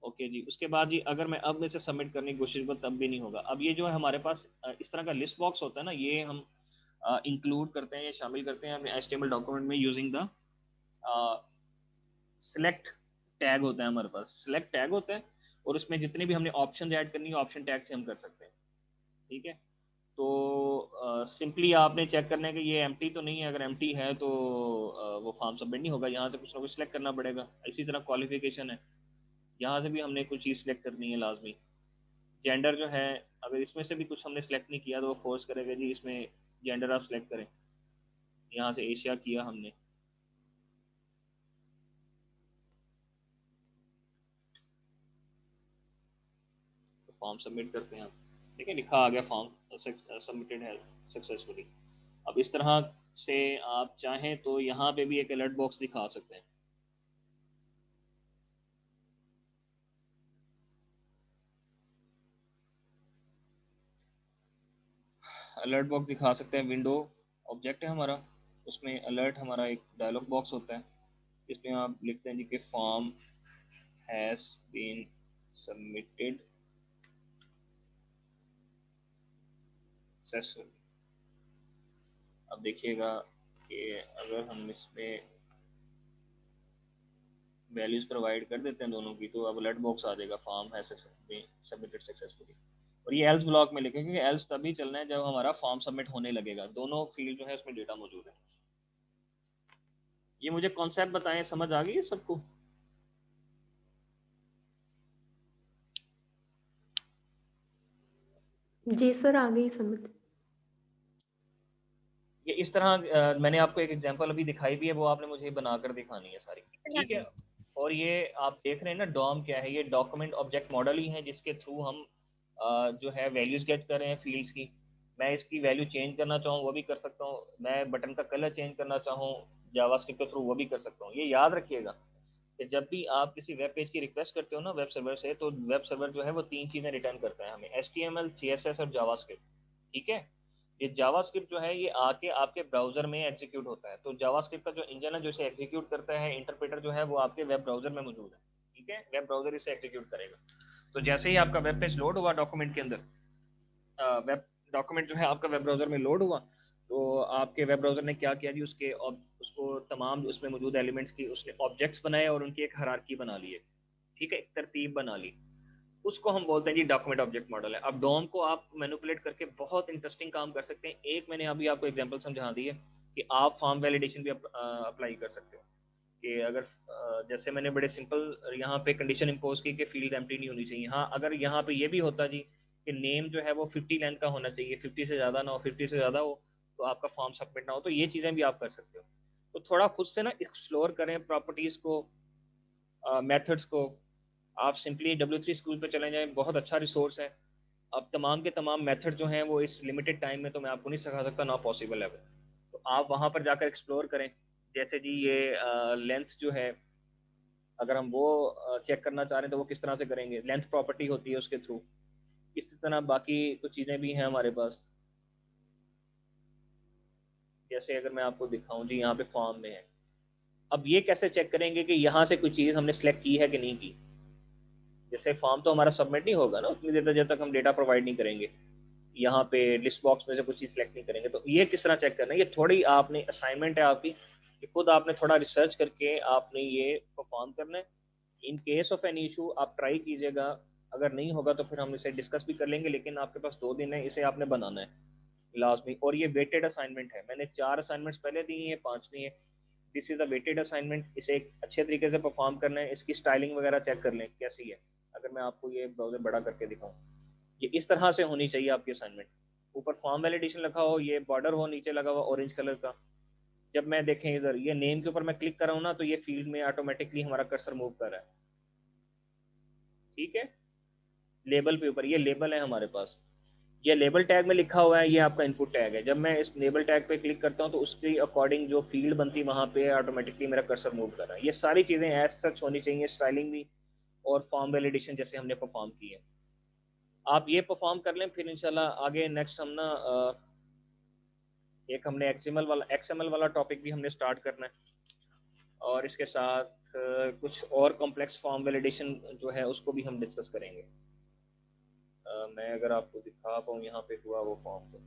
ओके जी, उसके बाद जी अगर मैं अब में से सबमिट करने की कोशिश करूँ तब भी नहीं होगा। अब ये जो है हमारे पास इस तरह का लिस्ट बॉक्स होता है ना, ये हम इंक्लूड करते हैं या शामिल करते हैं अपने HTML डॉक्यूमेंट में यूजिंग द सिलेक्ट टैग होता है हमारे पास, सिलेक्ट टैग होता है, और उसमें जितने भी हमने ऑप्शन ऐड करनी है ऑप्शन टैग से हम कर सकते हैं, ठीक है। तो सिंपली आपने चेक करना है कि ये एम्प्टी तो नहीं है, अगर एम्प्टी है तो वो फॉर्म सबमिट नहीं होगा, यहाँ से कुछ ना कुछ सिलेक्ट करना पड़ेगा। इसी तरह क्वालिफिकेशन है, यहाँ से भी हमने कुछ चीज़ सिलेक्ट करनी है लाजमी। जेंडर जो है, अगर इसमें से भी कुछ हमने सिलेक्ट नहीं किया तो वो फोर्स करेगा जी इसमें जेंडर आप सिलेक्ट करें, यहाँ से एशिया किया हमने। तो फॉर्म सबमिट करते हैं आप, ठीक है, लिखा आ गया फॉर्म सबमिटेड है सक्सेसफुली। अब इस तरह से आप चाहें तो यहाँ पे भी एक अलर्ट बॉक्स दिखा सकते हैं। अलर्ट बॉक्स दिखा सकते हैं, विंडो ऑब्जेक्ट है हमारा, उसमें अलर्ट हमारा एक डायलॉग बॉक्स होता है, इसमें आप लिखते हैं जी कि form has been submitted successfully. अब देखिएगा कि अगर हम इसमें वैल्यूज प्रोवाइड कर देते हैं दोनों की, तो अब अलर्ट बॉक्स आ जाएगा, फॉर्म है सबमिटेड सक्सेसफुली। और ये एल्स ब्लॉक में लिखेंगे कि एल्स तभी चलना है जब हमारा फॉर्म सबमिट होने लगेगा, दोनों फील्ड जो है उसमें डेटा मौजूद है। ये मुझे कॉन्सेप्ट बताएं, समझ आ गई है सबको? जी सर, आ गई समझ। ये इस तरह मैंने आपको एक एग्जांपल अभी दिखाई भी है, वो आपने मुझे बनाकर दिखानी है सारी, ठीक है। और ये आप देख रहे हैं ना, डॉम क्या है, ये डॉक्यूमेंट ऑब्जेक्ट मॉडल ही है जिसके थ्रू हम जो है वैल्यूज गेट कर रहे हैं फील्ड्स की। मैं इसकी वैल्यू चेंज करना चाहूँ वो भी कर सकता हूँ, मैं बटन का कलर चेंज करना चाहूँ जावास्क्रिप्ट के थ्रू वो भी कर सकता हूँ। ये याद रखिएगा कि जब भी आप किसी वेब पेज की रिक्वेस्ट करते हो ना वेब सर्वर से, तो वेब सर्वर जो है वो 3 चीज़ें रिटर्न करता है हमें, HTML, CSS और जावास्क्रिप्ट, ठीक है। ये जावास्क्रिप्ट जो है ये आके आपके ब्राउजर में एग्जीक्यूट होता है, तो जावास्क्रिप्ट का जो इंजन है जो इसे एग्जीक्यूट करता है, इंटरप्रेटर जो है वो आपके वेब ब्राउजर में मौजूद है, ठीक है। वेब ब्राउजर इसे एग्जीक्यूट करेगा। तो जैसे ही आपका वेब पेज लोड हुआ डॉक्यूमेंट के अंदर, वेब डॉक्यूमेंट जो है आपका वेब ब्राउजर में लोड हुआ, तो आपके वेब ब्राउजर ने क्या किया जी, उसको तमाम उसमें मौजूद एलिमेंट्स की उसने ऑब्जेक्ट्स बनाए और उनकी एक हायरार्की बना ली है, ठीक है, एक तरतीब बना ली। उसको हम बोलते हैं जी डॉक्यूमेंट ऑब्जेक्ट मॉडल है। अब डॉम को आप मैनिपुलेट करके बहुत इंटरेस्टिंग काम कर सकते हैं। एक मैंने अभी आपको एग्जांपल समझा दी है कि आप फॉर्म वैलिडेशन भी अप्लाई कर सकते हो, कि अगर जैसे मैंने बड़े सिंपल यहाँ पे कंडीशन इम्पोज की कि फील्ड एम्प्टी नहीं होनी चाहिए। हाँ, अगर यहाँ पे ये भी होता जी कि नेम जो है वो 50 लेंथ का होना चाहिए, 50 से ज़्यादा ना हो, 50 से ज़्यादा हो तो आपका फॉर्म सबमिट ना हो, तो ये चीज़ें भी आप कर सकते हो। तो थोड़ा खुद से ना एक्सप्लोर करें प्रॉपर्टीज़ को, मेथड्स को। आप सिंपली W3 स्कूल पे चले जाएं, बहुत अच्छा रिसोर्स है। अब तमाम के तमाम मेथड जो हैं वो इस लिमिटेड टाइम में तो मैं आपको नहीं सिखा सकता, ना पॉसिबल है वो। तो आप वहाँ पर जाकर एक्सप्लोर करें। जैसे जी ये लेंथ जो है, अगर हम वो चेक करना चाह रहे हैं तो वो किस तरह से करेंगे, लेंथ प्रॉपर्टी होती है उसके थ्रू। इसी तरह बाकी कुछ चीज़ें भी हैं हमारे पास। जैसे अगर मैं आपको दिखाऊं जी, यहाँ पे फॉर्म में है, अब ये कैसे चेक करेंगे कि यहाँ से कोई चीज़ हमने सेलेक्ट की है कि नहीं की। जैसे फॉर्म तो हमारा सबमिट नहीं होगा ना उतनी देर तक जब तक हम डेटा प्रोवाइड नहीं करेंगे, यहाँ पे लिस्ट बॉक्स में से कुछ चीज़ सेलेक्ट नहीं करेंगे। तो ये किस तरह चेक करना है, ये थोड़ी आपने असाइनमेंट है आपकी कि खुद आपने थोड़ा रिसर्च करके आपने ये परफॉर्म करना है। In case of an issue आप ट्राई कीजिएगा अगर नहीं होगा तो फिर हम इसे डिस्कस भी कर लेंगे, लेकिन आपके पास 2 दिन है, इसे आपने बनाना है लास्ट में। और ये वेटेड असाइनमेंट है, मैंने 4 असाइनमेंट्स पहले दी हैं, 5 दी है। This is a weighted assignment, इसे एक अच्छे तरीके से परफॉर्म करना है। इसकी स्टाइलिंग वगैरह चेक कर लें कैसी है। अगर मैं आपको ये ब्राउजर बड़ा करके दिखाऊं, ये इस तरह से होनी चाहिए आपकी असाइनमेंट। ऊपर फॉर्म वैलिडेशन लिखा हो, ये बॉर्डर हो नीचे लगा हुआ ऑरेंज कलर का। जब मैं देखें इधर ये नेम के ऊपर मैं क्लिक कर रहा हूँ ना, तो ये फील्ड में ऑटोमेटिकली हमारा कर्सर मूव कर रहा है। ठीक है, लेबल पे ऊपर ये लेबल है हमारे पास, ये लेबल टैग में लिखा हुआ है, ये आपका इनपुट टैग है। जब मैं इस लेबल टैग पे क्लिक करता हूँ तो उसके अकॉर्डिंग जो फील्ड बनती है वहाँ पे ऑटोमेटिकली मेरा कर्सर मूव कर रहा है। ये सारी चीज़ें एज सच होनी चाहिए, स्टाइलिंग भी और फॉर्म वैलिडेशन जैसे हमने परफॉर्म की है। आप ये परफॉर्म कर लें, फिर इंशाल्लाह आगे नेक्स्ट हम ना एक हमने एक्सएमएल वाला टॉपिक भी हमने स्टार्ट करना है। और इसके साथ कुछ और कॉम्प्लेक्स फॉर्म वैलिडेशन जो है उसको भी हम डिस्कस करेंगे। मैं अगर आपको दिखा पाऊँ यहाँ पे हुआ वो फॉर्म तो।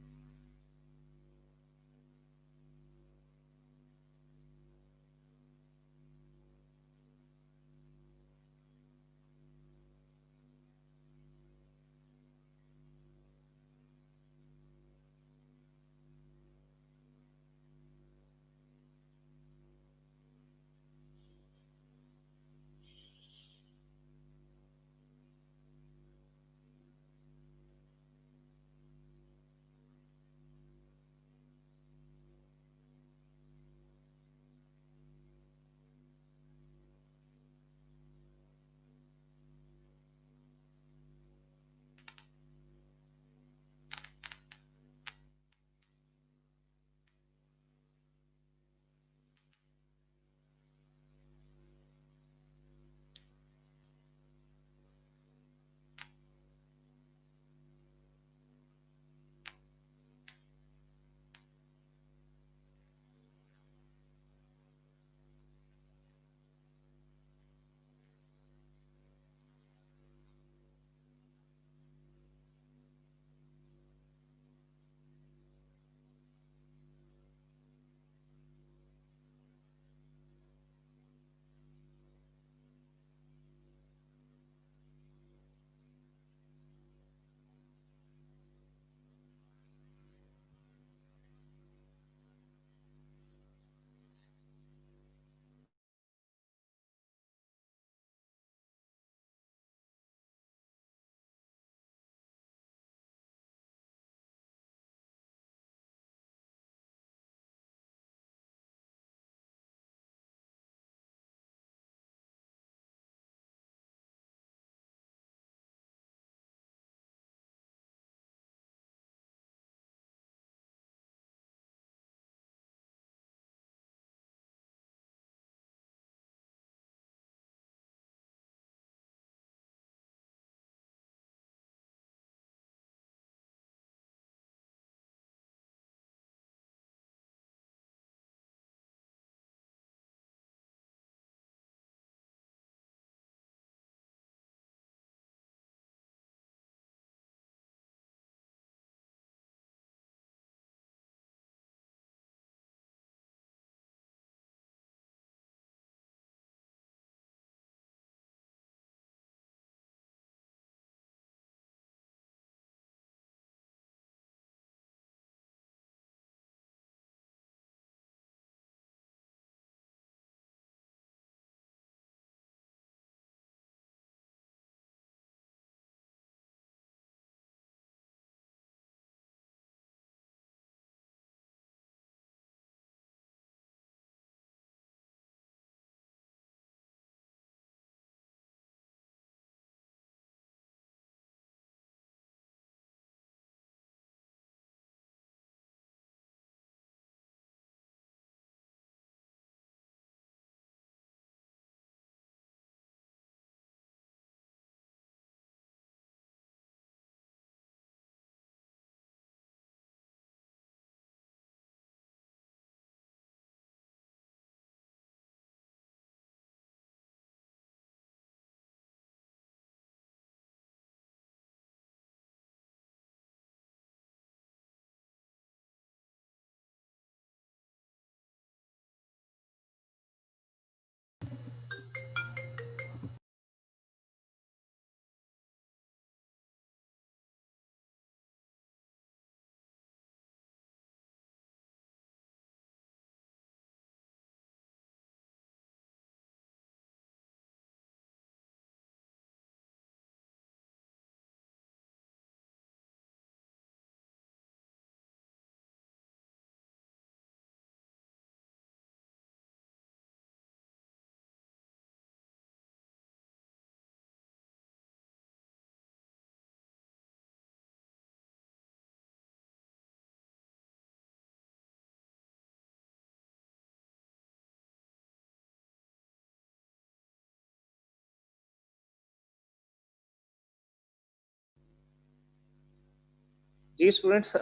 जी स्टूडेंट्स,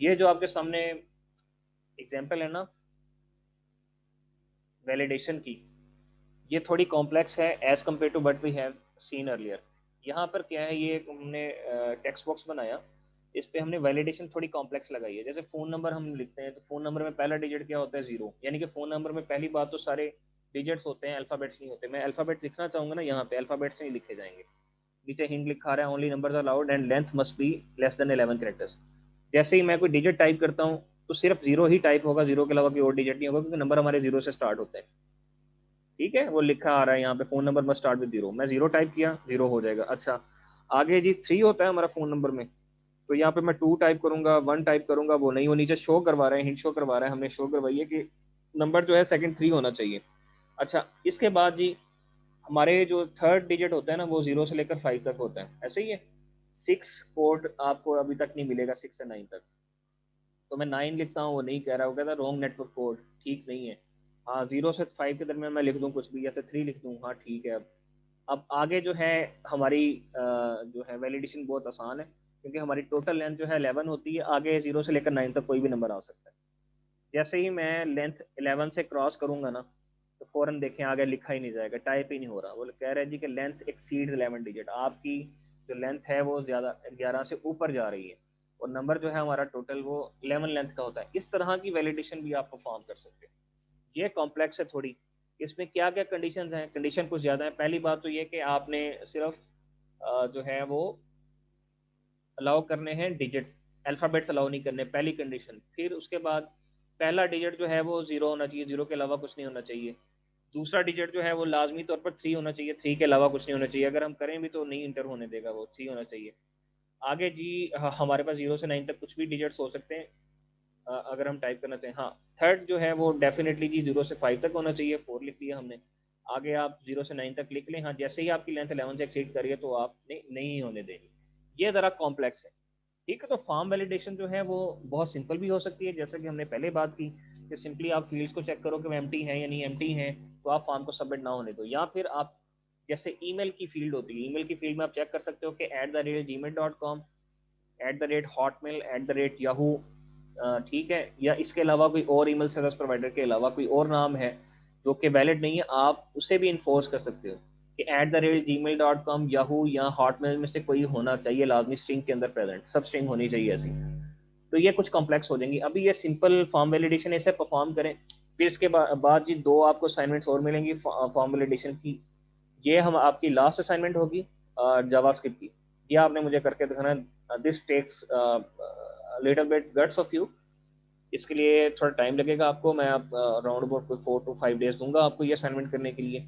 ये जो आपके सामने एग्जांपल है ना वैलिडेशन की, ये थोड़ी कॉम्प्लेक्स है as compare to what we have seen earlier. यहाँ पर क्या है, ये हमने टेक्स्ट बॉक्स बनाया, इस पे हमने वैलिडेशन थोड़ी कॉम्प्लेक्स लगाई है। जैसे फ़ोन नंबर हम लिखते हैं तो फ़ोन नंबर में पहला डिजिट क्या होता है, जीरो, यानी कि फ़ोन नंबर में पहली बात तो सारे डिजिट्स होते हैं, अल्फ़ाबेट्स नहीं होते। मैं अल्फ़ाबेट्स लिखना चाहूँगा ना, यहाँ पे अल्फ़ाबेट्स नहीं लिखे जाएंगे। नीचे हिंट लिखा रहा है only numbers allowed and length must be less than 11 characters. जैसे ही मैं कोई डिजिट टाइप करता हूँ तो सिर्फ जीरो ही टाइप होगा, जीरो के अलावा कोई और डिजिट नहीं होगा, क्योंकि नंबर हमारे जीरो से स्टार्ट होते हैं। ठीक है, वो लिखा आ रहा है यहाँ पे phone number must start with zero, मैं जीरो टाइप किया, जीरो हो जाएगा। अच्छा, आगे जी थ्री होता है हमारा फोन नंबर में, तो यहाँ पे मैं टू टाइप करूंगा, वन टाइप करूंगा, वो नहीं, वो नीचे शो करवा रहे हैं, हिंट शो करवा रहा है, हमने शो करवाई है कि नंबर जो है सेकंड थ्री होना चाहिए। अच्छा, इसके बाद जी हमारे जो थर्ड डिजिट होता है ना, वो जीरो से लेकर फाइव तक होता है, ऐसे ही है। सिक्स कोड आपको अभी तक नहीं मिलेगा, सिक्स से नाइन तक। तो मैं नाइन लिखता हूँ, वो नहीं कह रहा, वो कहता है रॉन्ग नेटवर्क कोड, ठीक नहीं है। हाँ, जीरो से फाइव के दरमियान मैं लिख दूँ कुछ भी, जैसे थ्री लिख दूँ, हाँ ठीक है। अब आगे जो है हमारी जो है वैलिडेशन बहुत आसान है, क्योंकि हमारी टोटल लेंथ जो है 11 होती है, आगे जीरो से लेकर नाइन तक कोई भी नंबर आ सकता है। जैसे ही मैं लेंथ 11 से क्रॉस करूंगा ना, तो फौरन देखें आगे लिखा ही नहीं जाएगा, टाइप ही नहीं हो रहा। वो कह रहे हैं जी कि लेंथ एक्सीड 11 डिजिट, आपकी जो लेंथ है वो ज़्यादा 11 से ऊपर जा रही है, और नंबर जो है हमारा टोटल वो 11 लेंथ का होता है। इस तरह की वैलिडेशन भी आप परफॉर्म कर सकते हैं। ये कॉम्प्लेक्स है थोड़ी। इसमें क्या क्या कंडीशन हैं, कंडीशन कुछ ज़्यादा है। पहली बात तो ये कि आपने सिर्फ जो है वो अलाउ करने हैं डिजिट्स, अल्फ़ाबेट्स अलाउ नहीं करने, पहली कंडीशन। फिर उसके बाद पहला डिजिट जो है वो जीरो होना चाहिए, जीरो के अलावा कुछ नहीं होना चाहिए। दूसरा डिजिट जो है वो लाजमी तौर पर थ्री होना चाहिए, थ्री के अलावा कुछ नहीं होना चाहिए, अगर हम करें भी तो नहीं इंटर होने देगा, वो थ्री होना चाहिए। आगे जी हमारे पास जीरो से नाइन तक कुछ भी डिजिट्स हो सकते हैं, अगर हम टाइप करना चाहें। हाँ, थर्ड जो है वो डेफिनेटली जी जीरो से फाइव तक होना चाहिए, फोर लिख लिया हमने। आगे आप जीरो से नाइन तक लिख लें, हाँ जैसे ही आपकी लेंथ 11 से एक्सीड करिए तो आपने नहीं होने देनी। ये ज़रा कॉम्प्लेक्स है। ठीक है, तो फॉर्म वैलिडेशन जो है वो बहुत सिंपल भी हो सकती है, जैसा कि हमने पहले बात की कि सिंपली आप फील्ड्स को चेक करो कि वो एम्प्टी है या नहीं एम्प्टी है, तो आप फॉर्म को सबमिट ना होने दो। या फिर आप जैसे ईमेल की फील्ड होती है, ईमेल की फील्ड में आप चेक कर सकते हो कि @gmail.com, @hotmail, @yahoo, ठीक है, या इसके अलावा कोई और ईमेल सर्विस प्रोवाइडर के अलावा कोई और नाम है जो कि वैलिड नहीं है, आप उसे भी इन्फोर्स कर सकते हो कि @gmail.com, याहू या हॉटमेल में से कोई होना चाहिए लाजमी स्ट्रिंग के अंदर प्रेजेंट, सब स्ट्रिंग होनी चाहिए ऐसी। तो ये कुछ कॉम्प्लेक्स हो जाएंगी। अभी ये सिंपल फॉर्म वैलिडेशन ऐसे परफॉर्म करें, फिर इसके बाद जी दो आपको असाइनमेंट्स और मिलेंगी फॉर्म वैलिडेशन की। ये हम आपकी लास्ट असाइनमेंट होगी जावास्क्रिप्ट की। ये आपने मुझे करके दिखाना है। This takes little bit guts of you. इसके लिए थोड़ा टाइम लगेगा आपको, मैं आप अराउंड अबाउट 4 to 5 डेज दूंगा आपको ये असाइनमेंट करने के लिए।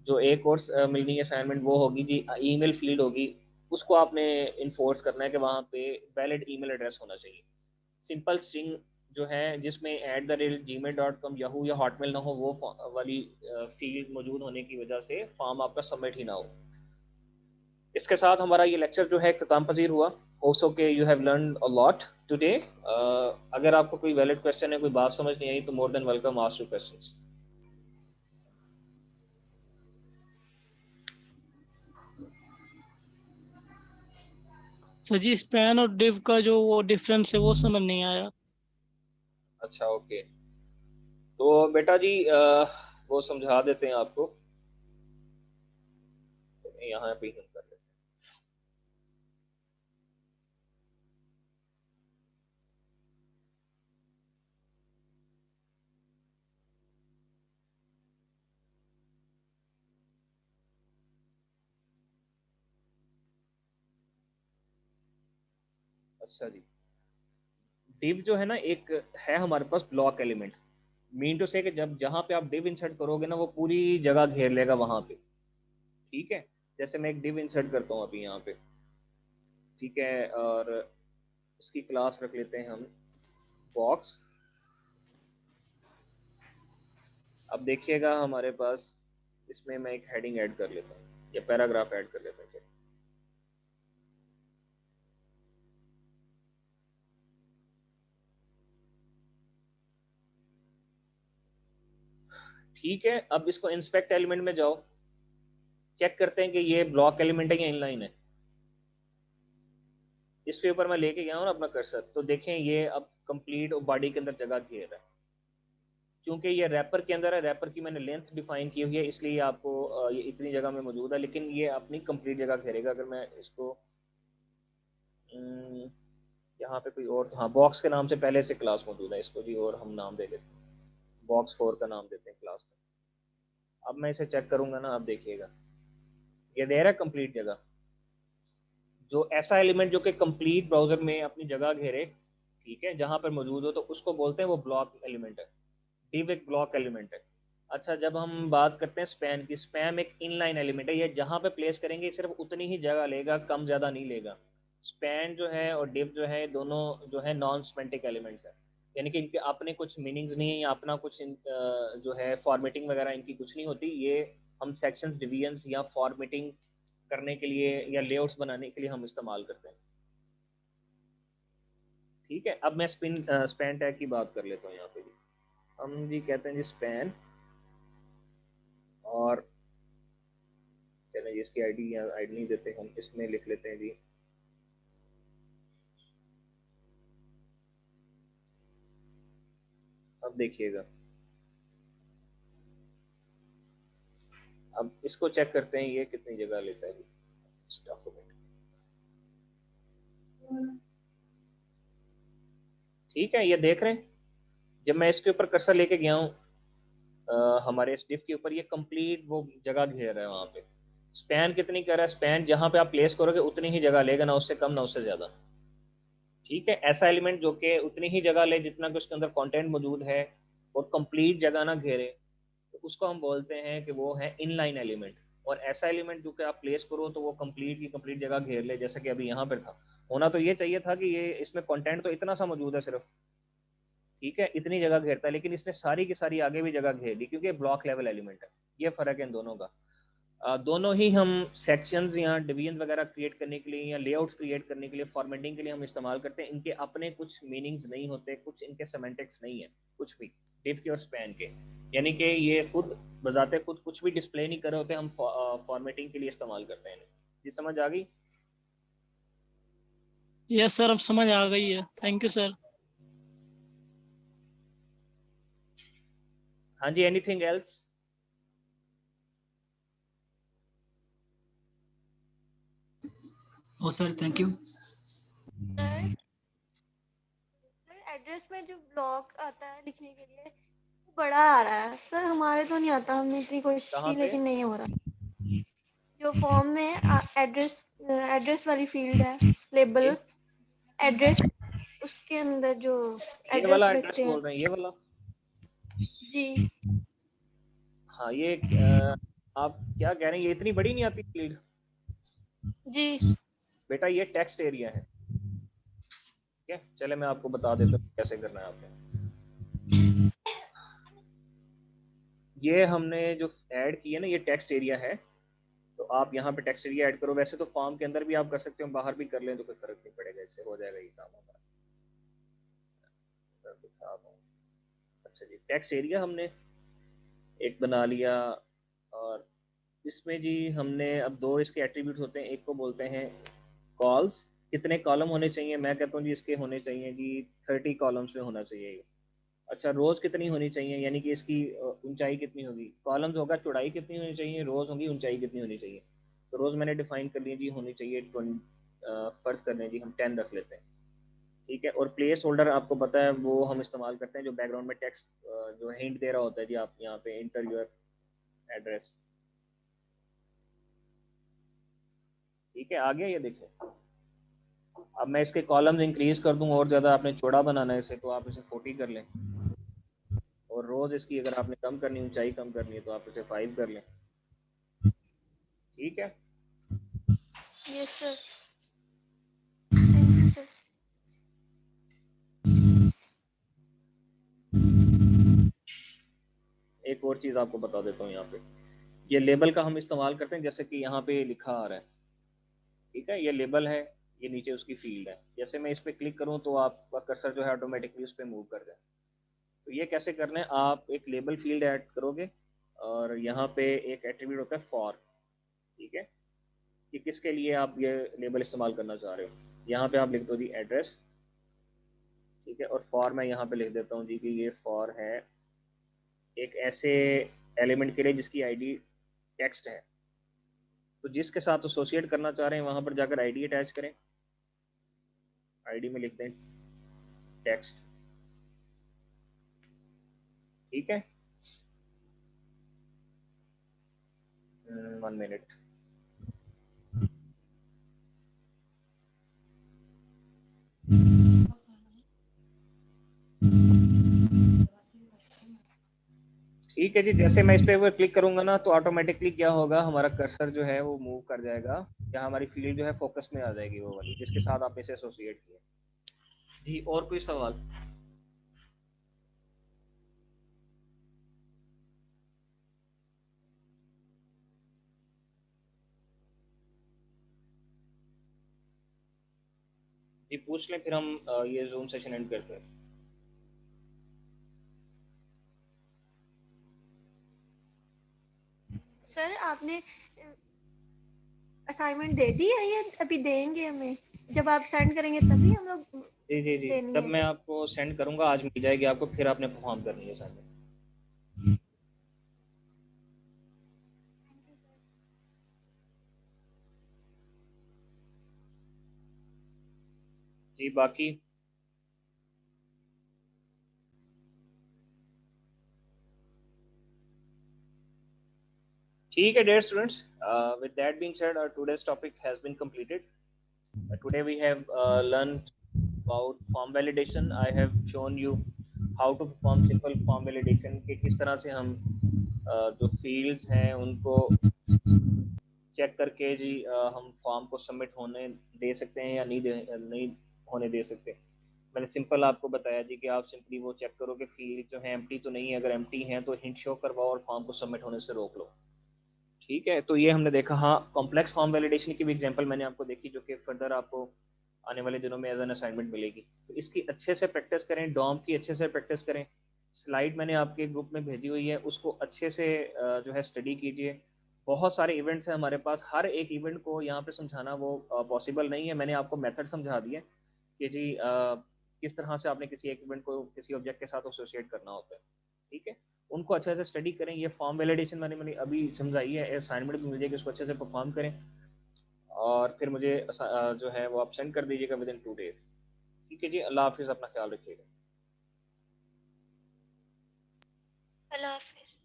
जो एक और मिलनी है असाइनमेंट, वो होगी जी ईमेल फील्ड होगी, उसको आपने इन्फोर्स करना है कि वहाँ पे वैलिड ईमेल एड्रेस होना चाहिए। सिंपल स्ट्रिंग जो है जिसमें @gmail.com, याहू या हॉटमेल ना हो, वो वाली फील्ड मौजूद होने की वजह से फॉर्म आपका सबमिट ही ना हो। इसके साथ हमारा ये लेक्चर जो है इख्तिताम पजीर हुआ। होप्स के you have learn a lot today. अगर आपको कोई वैलिड क्वेश्चन है, कोई बात समझ नहीं आई, तो more than welcome ask your questions. Sir जी, स्पैन और डिव का जो वो डिफरेंस है वो समझ नहीं आया। अच्छा, ओके, तो बेटा जी वो समझा देते हैं आपको, यहाँ पे ही हम कर लेते हैं। अच्छा जी, div जो है ना, एक है हमारे पास ब्लॉक एलिमेंट। मीन टू से कि जब जहाँ पे आप div इंसर्ट करोगे ना, वो पूरी जगह घेर लेगा वहां पे। ठीक है, जैसे मैं एक div इंसर्ट करता हूँ अभी यहाँ पे, ठीक है, और उसकी क्लास रख लेते हैं हम बॉक्स। अब देखिएगा हमारे पास इसमें मैं एक हेडिंग ऐड कर लेता हूँ या पैराग्राफ ऐड कर लेता हूँ। ठीक है, अब इसको इंस्पेक्ट एलिमेंट में जाओ, चेक करते हैं कि ये ब्लॉक एलिमेंट है या इनलाइन है। इसके ऊपर मैं लेके गया हूँ ना अपना कर्सर, तो देखें ये अब कंप्लीट बॉडी के अंदर जगह घेर रहा है। क्योंकि ये रैपर के अंदर है, रैपर की मैंने लेंथ डिफाइन की हुई है, इसलिए आपको ये इतनी जगह में मौजूद है, लेकिन ये अपनी कंप्लीट जगह घेरेगा। अगर मैं इसको यहाँ पे कोई और, हाँ बॉक्स के नाम से पहले से क्लास मौजूद है, इसको भी और हम नाम दे देते हैं, बॉक्स 4 का नाम देते हैं क्लास का। अब मैं इसे चेक करूंगा ना, अब देखिएगा ये दे रहा है कंप्लीट जगह। जो ऐसा एलिमेंट जो कि कंप्लीट ब्राउजर में अपनी जगह घेरे, ठीक है, जहां पर मौजूद हो, तो उसको बोलते हैं वो ब्लॉक एलिमेंट है, div एक ब्लॉक एलिमेंट है। अच्छा, जब हम बात करते हैं स्पैन की, स्पैम एक इनलाइन एलिमेंट है, ये जहां पे प्लेस करेंगे सिर्फ उतनी ही जगह लेगा, कम ज़्यादा नहीं लेगा। स्पैन जो है और div जो है, दोनों जो है नॉन स्पेंटिक एलिमेंट्स है, यानी कि इनके अपने कुछ मीनिंग्स नहीं है, या अपना कुछ जो है फॉर्मेटिंग वगैरह इनकी कुछ नहीं होती। ये हम सेक्शंस, डिवीजन्स या फॉर्मेटिंग करने के लिए या लेआउट्स बनाने के लिए हम इस्तेमाल करते हैं। ठीक है, अब मैं स्पैन टैग की बात कर लेता हूँ यहाँ पे भी। हम जी कहते हैं जी स्पैन, और चलें जी इसकी आईडी या आईडी नहीं देते, हम इसमें लिख लेते हैं जी अब देखिएगा, अब इसको चेक करते हैं ये कितनी जगह लेता है जी इस डॉक्यूमेंट। ठीक है, ये देख रहे हैं, जब मैं इसके ऊपर कर्सर लेके गया हूँ हमारे इस डिफ के ऊपर, ये कंप्लीट वो जगह घेर रहा है वहाँ पे। स्पैन कितनी कर रहा है, स्पैन जहाँ पे आप प्लेस करोगे उतनी ही जगह लेगा, ना उससे कम ना उससे ज़्यादा। ठीक है, ऐसा एलिमेंट जो कि उतनी ही जगह ले जितना कि उसके अंदर कंटेंट मौजूद है, और कंप्लीट जगह ना घेरे, तो उसको हम बोलते हैं कि वो है इनलाइन एलिमेंट। और ऐसा एलिमेंट जो कि आप प्लेस करो तो वो कंप्लीट की कंप्लीट जगह घेर ले, जैसा कि अभी यहाँ पर था। होना तो ये चाहिए था कि ये इसमें कंटेंट तो इतना सा मौजूद है सिर्फ, ठीक है, इतनी जगह घेरता है, लेकिन इसने सारी की सारी आगे भी जगह घेर ली, क्योंकि ब्लॉक लेवल एलिमेंट है। ये फर्क है इन दोनों का। दोनों ही हम सेक्शंस या डिवीजन वगैरह क्रिएट करने के लिए या लेआउट्स क्रिएट करने के लिए, फॉर्मेटिंग के लिए हम इस्तेमाल करते हैं। इनके अपने कुछ मीनिंग्स नहीं होते, कुछ इनके सेमेंटिक्स नहीं है, कुछ भी डिफ के और स्पैन के, यानी कि ये खुद बजाते खुद कुछ भी डिस्प्ले नहीं कर रहे होते, हम फॉर्मेटिंग के लिए इस्तेमाल करते हैं इन्हें। जी समझ आ गई? यस सर, अब समझ आ गई है, थैंक यू सर। हाँ जी, anything else? Oh sir, thank you. Sir address में जो ब्लॉक आता है लिखने के लिए, वो बड़ा आ रहा है सर, हमारे तो नहीं आता, हमने इतनी कोशिश कहाँ की पे? लेकिन नहीं हो रहा। जो फॉर्म में एड्रेस एड्रेस वाली फील्ड है, लेबल ये एड्रेस, उसके अंदर जो ये एड्रेस वाला एड्रेस लिखते हैं। बोल रहे हैं, ये वाला? जी हाँ, ये आप क्या कह रहे हैं, ये इतनी बड़ी नहीं आती फील्ड? जी बेटा ये टेक्स्ट एरिया है, ठीक है, चले मैं आपको बता देता हूँ कैसे करना है आपने। ये हमने जो ऐड की है ना, ये टेक्स्ट एरिया है, तो आप यहाँ पे टेक्स्ट एरिया ऐड करो। वैसे तो फॉर्म के अंदर भी आप कर सकते हो, बाहर भी कर लें तो कोई फर्क नहीं पड़ेगा, इससे हो जाएगा ये काम हमारा। अच्छा जी, टेक्स्ट एरिया हमने एक बना लिया, और इसमें जी हमने अब दो इसके एट्रीब्यूट होते हैं, एक को बोलते हैं कॉल्स। कितने कॉलम होने चाहिए? मैं कहता हूँ जी इसके होने चाहिए जी 30 कॉलम्स में होना चाहिए ये। अच्छा, रोज कितनी होनी चाहिए, यानी कि इसकी ऊंचाई कितनी होगी? कॉलम्स होगा चौड़ाई कितनी होनी चाहिए, रोज होगी ऊंचाई कितनी होनी चाहिए। तो रोज मैंने डिफाइन कर लिया जी, होनी चाहिए 20, फर्ज करने हैं जी हम 10 रख लेते हैं, ठीक है। और प्लेस होल्डर आपको पता है वो हम इस्तेमाल करते हैं जो बैकग्राउंड में टेक्स्ट जो हिंट दे रहा होता है जी, आप यहाँ पे इंटर योर एड्रेस, ठीक है। आगे ये देखो, अब मैं इसके कॉलम्स इंक्रीज कर दूं और ज़्यादा, आपने चौड़ा बनाना है इसे तो आप इसे 40 कर लें, और रोज इसकी अगर आपने कम करनी, ऊंचाई कम करनी है तो आप इसे 5 कर लें, ठीक है। Yes sir, thank you sir. एक और चीज़ आपको बता देता हूँ, यहाँ पे ये लेबल का हम इस्तेमाल करते हैं, जैसे कि यहाँ पे लिखा आ रहा है, ठीक है, ये लेबल है, ये नीचे उसकी फील्ड है। जैसे मैं इस पर क्लिक करूँ तो आपका कर्सर जो है ऑटोमेटिकली उस पर मूव कर जाए। तो ये कैसे करना है, आप एक लेबल फील्ड ऐड करोगे, और यहाँ पे एक एट्रीब्यूट होता है फॉर, ठीक है, कि किसके लिए आप ये लेबल इस्तेमाल करना चाह रहे हो। यहाँ पे आप लिख दो जी एड्रेस, ठीक है, और फॉर मैं यहाँ पे लिख देता हूँ जी कि ये फॉर है एक ऐसे एलिमेंट के लिए जिसकी आईडी टेक्स्ट है, तो जिसके साथ एसोसिएट करना चाह रहे हैं वहां पर जाकर आईडी अटैच करें, आईडी में लिख दें टेक्स्ट, ठीक है। 1 मिनट। ठीक है जी, जैसे मैं इस पे क्लिक करूंगा ना तो ऑटोमेटिकली क्या होगा, हमारा कर्सर जो है वो मूव कर जाएगा, या हमारी फील्ड जो है फोकस में आ जाएगी, वो वाली जिसके साथ आपने इसे एसोसिएट किया। जी और कोई सवाल? जी पूछ लें, फिर हम ये जूम सेशन एंड करते हैं। सर आपने असाइनमेंट दे दी है या अभी देंगे हमें? जब आप सेंड करेंगे तभी हम लोग जी जी जी, देनी तब है? मैं आपको सेंड करूंगा, आज मिल जाएगी आपको, फिर आपने परफॉर्म करनी है सामने। Thank you sir. जी बाकी ठीक है dear students, with that being said, our today's topic has been completed. Today we have learned about form validation. I have shown you how to perform simple form validation, कि किस तरह से हम जो fields हैं उनको चेक करके जी हम फॉर्म को सबमिट होने दे सकते हैं या नहीं होने दे सकते। मैंने सिंपल आपको बताया जी कि आप सिंपली वो चेक करो कि फील्ड जो है एम्प्टी तो नहीं है, अगर एम्प्टी है तो हिंट शो करवाओ और फॉर्म को सबमिट होने से रोक लो, ठीक है। तो ये हमने देखा। हाँ, कॉम्प्लेक्स फॉर्म वैलिडेशन की भी एग्जांपल मैंने आपको देखी, जो कि फर्दर आपको आने वाले दिनों में एज एन असाइनमेंट मिलेगी। तो इसकी अच्छे से प्रैक्टिस करें, डॉम की अच्छे से प्रैक्टिस करें। स्लाइड मैंने आपके ग्रुप में भेजी हुई है, उसको अच्छे से जो है स्टडी कीजिए। बहुत सारे इवेंट्स हैं हमारे पास, हर एक इवेंट को यहाँ पे समझाना वो पॉसिबल नहीं है। मैंने आपको मेथड समझा दिए कि जी किस तरह से आपने किसी एक इवेंट को किसी ऑब्जेक्ट के साथ एसोसिएट करना होता है, ठीक है। उनको अच्छे से स्टडी करें। ये फॉर्म वैलिडेशन मैंने अभी समझाई है, असाइनमेंट भी मिल जाएगी, उसको अच्छे से परफॉर्म करें और फिर मुझे जो है वो आप सेंड कर दीजिएगा विद इन 2 डेज, ठीक है जी। अल्लाह हाफिज़, अपना ख्याल रखिएगा। अल्लाह हाफिज।